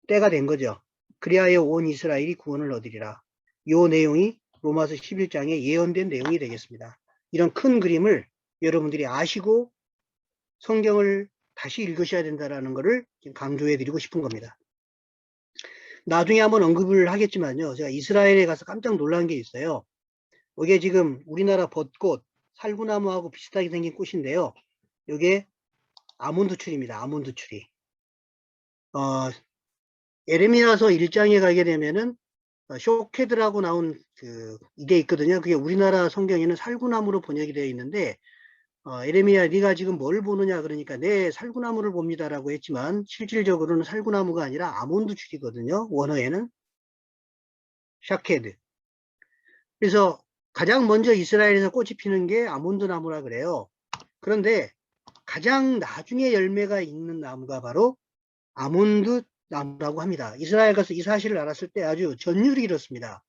S1: 때가 된 거죠. 그리하여 온 이스라엘이 구원을 얻으리라. 이 내용이 로마서 11장에 예언된 내용이 되겠습니다. 이런 큰 그림을 여러분들이 아시고 성경을 다시 읽으셔야 된다는 것을 강조해 드리고 싶은 겁니다. 나중에 한번 언급을 하겠지만요. 제가 이스라엘에 가서 깜짝 놀란 게 있어요. 이게 지금 우리나라 벚꽃, 살구나무하고 비슷하게 생긴 꽃인데요. 이게 아몬드 추리입니다. 아몬드 추리. 에레미야서 1장에 가게 되면은 쇼케드라고 나온 이게 있거든요. 그게 우리나라 성경에는 살구나무로 번역이 되어 있는데 에레미야 네가 지금 뭘 보느냐 그러니까 네 살구나무를 봅니다라고 했지만 실질적으로는 살구나무가 아니라 아몬드 추리거든요. 원어에는 샤케드. 그래서 가장 먼저 이스라엘에서 꽃이 피는 게 아몬드 나무라 그래요. 그런데 가장 나중에 열매가 있는 나무가 바로 아몬드 나무라고 합니다. 이스라엘 가서 이 사실을 알았을 때 아주 전율이 일었습니다.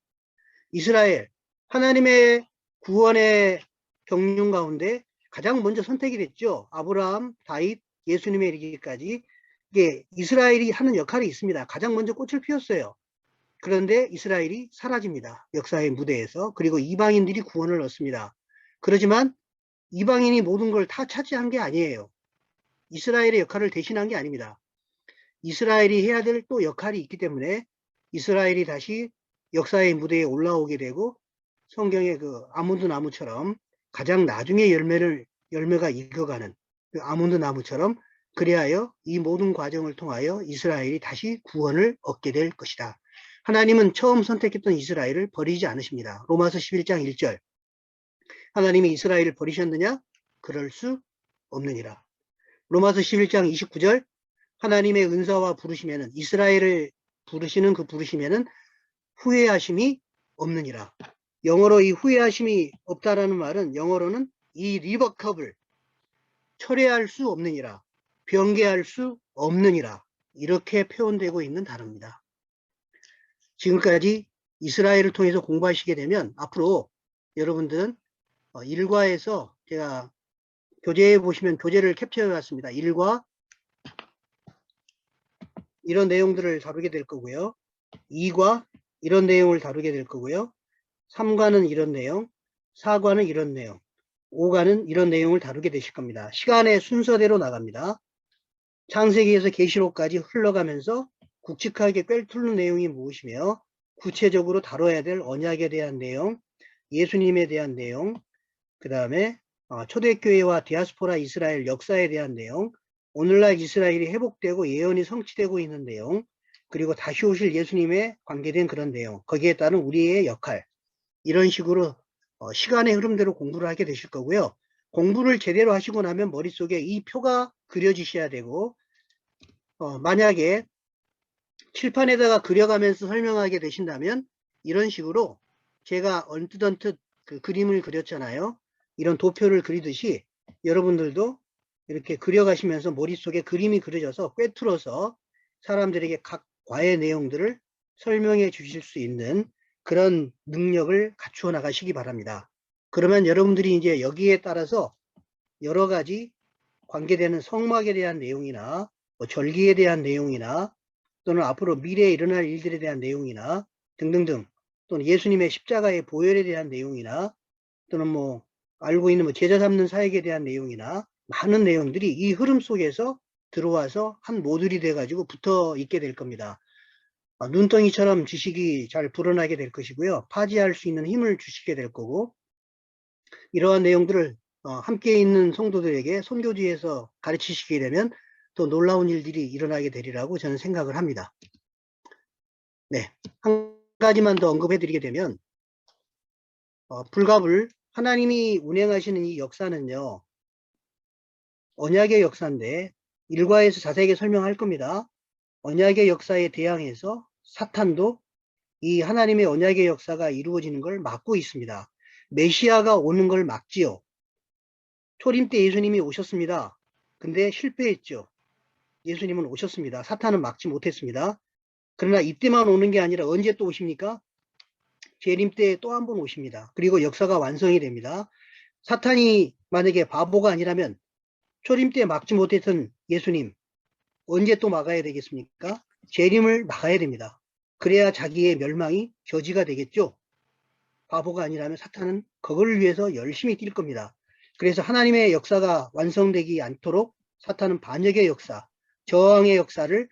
S1: 이스라엘, 하나님의 구원의 경륜 가운데 가장 먼저 선택이 됐죠. 아브라함, 다윗, 예수님에 이르기까지 이게 이스라엘이 하는 역할이 있습니다. 가장 먼저 꽃을 피웠어요. 그런데 이스라엘이 사라집니다. 역사의 무대에서. 그리고 이방인들이 구원을 얻습니다. 그렇지만 이방인이 모든 걸 다 차지한 게 아니에요. 이스라엘의 역할을 대신한 게 아닙니다. 이스라엘이 해야 될 또 역할이 있기 때문에 이스라엘이 다시 역사의 무대에 올라오게 되고 성경의 그 아몬드 나무처럼 가장 나중에 열매가 익어가는 그 아몬드 나무처럼 그리하여 이 모든 과정을 통하여 이스라엘이 다시 구원을 얻게 될 것이다. 하나님은 처음 선택했던 이스라엘을 버리지 않으십니다. 로마서 11장 1절. 하나님이 이스라엘을 버리셨느냐? 그럴 수 없느니라. 로마서 11장 29절. 하나님의 은사와 부르시면은, 이스라엘을 부르시는 그 부르시면은 후회하심이 없느니라. 영어로 이 후회하심이 없다라는 말은 영어로는 이 리버커블, 철회할 수 없느니라, 변개할 수 없느니라, 이렇게 표현되고 있는 단어입니다. 지금까지 이스라엘을 통해서 공부하시게 되면 앞으로 여러분들은 일과에서 제가 교재에 보시면 교재를 캡처해 왔습니다. 1과 이런 내용들을 다루게 될 거고요. 2과 이런 내용을 다루게 될 거고요. 3과는 이런 내용, 4과는 이런 내용, 5과는 이런 내용을 다루게 되실 겁니다. 시간의 순서대로 나갑니다. 창세기에서 계시록까지 흘러가면서 굵직하게 꿰뚫는 내용이 무엇이며 구체적으로 다뤄야 될 언약에 대한 내용, 예수님에 대한 내용, 그 다음에 초대교회와 디아스포라 이스라엘 역사에 대한 내용, 오늘날 이스라엘이 회복되고 예언이 성취되고 있는 내용, 그리고 다시 오실 예수님에 관계된 그런 내용, 거기에 따른 우리의 역할, 이런 식으로 시간의 흐름대로 공부를 하게 되실 거고요. 공부를 제대로 하시고 나면 머릿속에 이 표가 그려지셔야 되고, 만약에 칠판에다가 그려가면서 설명하게 되신다면 이런 식으로 제가 언뜻 그 그림을 그렸잖아요. 이런 도표를 그리듯이 여러분들도 이렇게 그려가시면서 머릿속에 그림이 그려져서 꿰뚫어서 사람들에게 각 과의 내용들을 설명해 주실 수 있는 그런 능력을 갖추어 나가시기 바랍니다. 그러면 여러분들이 이제 여기에 따라서 여러 가지 관계되는 성막에 대한 내용이나 절기에 대한 내용이나 또는 앞으로 미래에 일어날 일들에 대한 내용이나 등등등, 또는 예수님의 십자가의 보혈에 대한 내용이나 또는 뭐 알고 있는 제자 삼는 사역에 대한 내용이나 많은 내용들이 이 흐름 속에서 들어와서 한 모듈이 돼가지고 붙어 있게 될 겁니다. 눈덩이처럼 지식이 잘 불어나게 될 것이고요. 파지할 수 있는 힘을 주시게 될 거고, 이러한 내용들을 함께 있는 성도들에게 선교지에서 가르치시게 되면 또 놀라운 일들이 일어나게 되리라고 저는 생각을 합니다. 네, 한 가지만 더 언급해 드리게 되면 불가불 하나님이 운행하시는 이 역사는요, 언약의 역사인데 일과에서 자세하게 설명할 겁니다. 언약의 역사에 대항해서 사탄도 이 하나님의 언약의 역사가 이루어지는 걸 막고 있습니다. 메시아가 오는 걸 막지요. 초림 때 예수님이 오셨습니다. 근데 실패했죠. 예수님은 오셨습니다. 사탄은 막지 못했습니다. 그러나 이때만 오는 게 아니라 언제 또 오십니까? 재림 때 또 한 번 오십니다. 그리고 역사가 완성이 됩니다. 사탄이 만약에 바보가 아니라면 초림 때 막지 못했던 예수님 언제 또 막아야 되겠습니까? 재림을 막아야 됩니다. 그래야 자기의 멸망이 저지가 되겠죠. 바보가 아니라면 사탄은 그걸 위해서 열심히 뛸 겁니다. 그래서 하나님의 역사가 완성되지 않도록 사탄은 반역의 역사, 저항의 역사를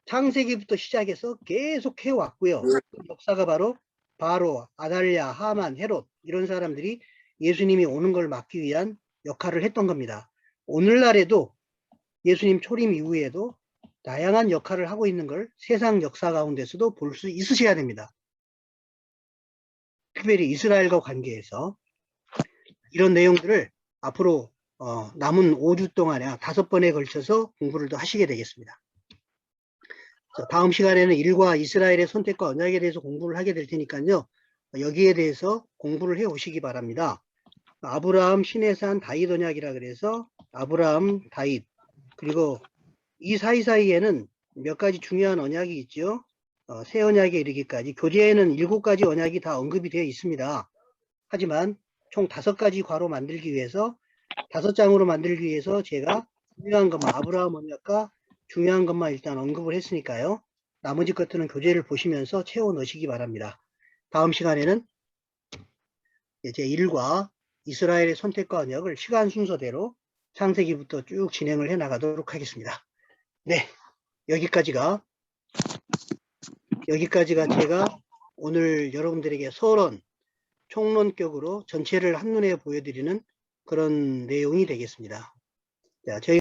S1: 창세기부터 시작해서 계속 해왔고요. 그 역사가 바로 아달랴, 하만, 헤롯 이런 사람들이 예수님이 오는 걸 막기 위한 역할을 했던 겁니다. 오늘날에도 예수님 초림 이후에도 다양한 역할을 하고 있는 걸 세상 역사 가운데서도 볼 수 있으셔야 됩니다. 특별히 이스라엘과 관계해서 이런 내용들을 앞으로 남은 5주 동안에 5번에 걸쳐서 공부를 더 하시게 되겠습니다. 자, 다음 시간에는 일과 이스라엘의 선택과 언약에 대해서 공부를 하게 될 테니까요. 여기에 대해서 공부를 해 오시기 바랍니다. 아브라함, 시내산, 다윗 언약이라 그래서 아브라함, 다윗, 그리고 이 사이사이에는 몇 가지 중요한 언약이 있죠. 새 언약에 이르기까지 교재에는 7가지 언약이 다 언급이 되어 있습니다. 하지만 총 5가지 괄호 만들기 위해서 5장으로 만들기 위해서 제가 중요한 것만 아브라함 언약과 중요한 것만 일단 언급을 했으니까요. 나머지 것들은 교재를 보시면서 채워 넣으시기 바랍니다. 다음 시간에는 제 1과 이스라엘의 선택과 언약을 시간 순서대로 창세기부터 쭉 진행을 해 나가도록 하겠습니다. 네, 여기까지가 제가 오늘 여러분들에게 서론 총론격으로 전체를 한눈에 보여드리는 그런 내용이 되겠습니다. 자, 저희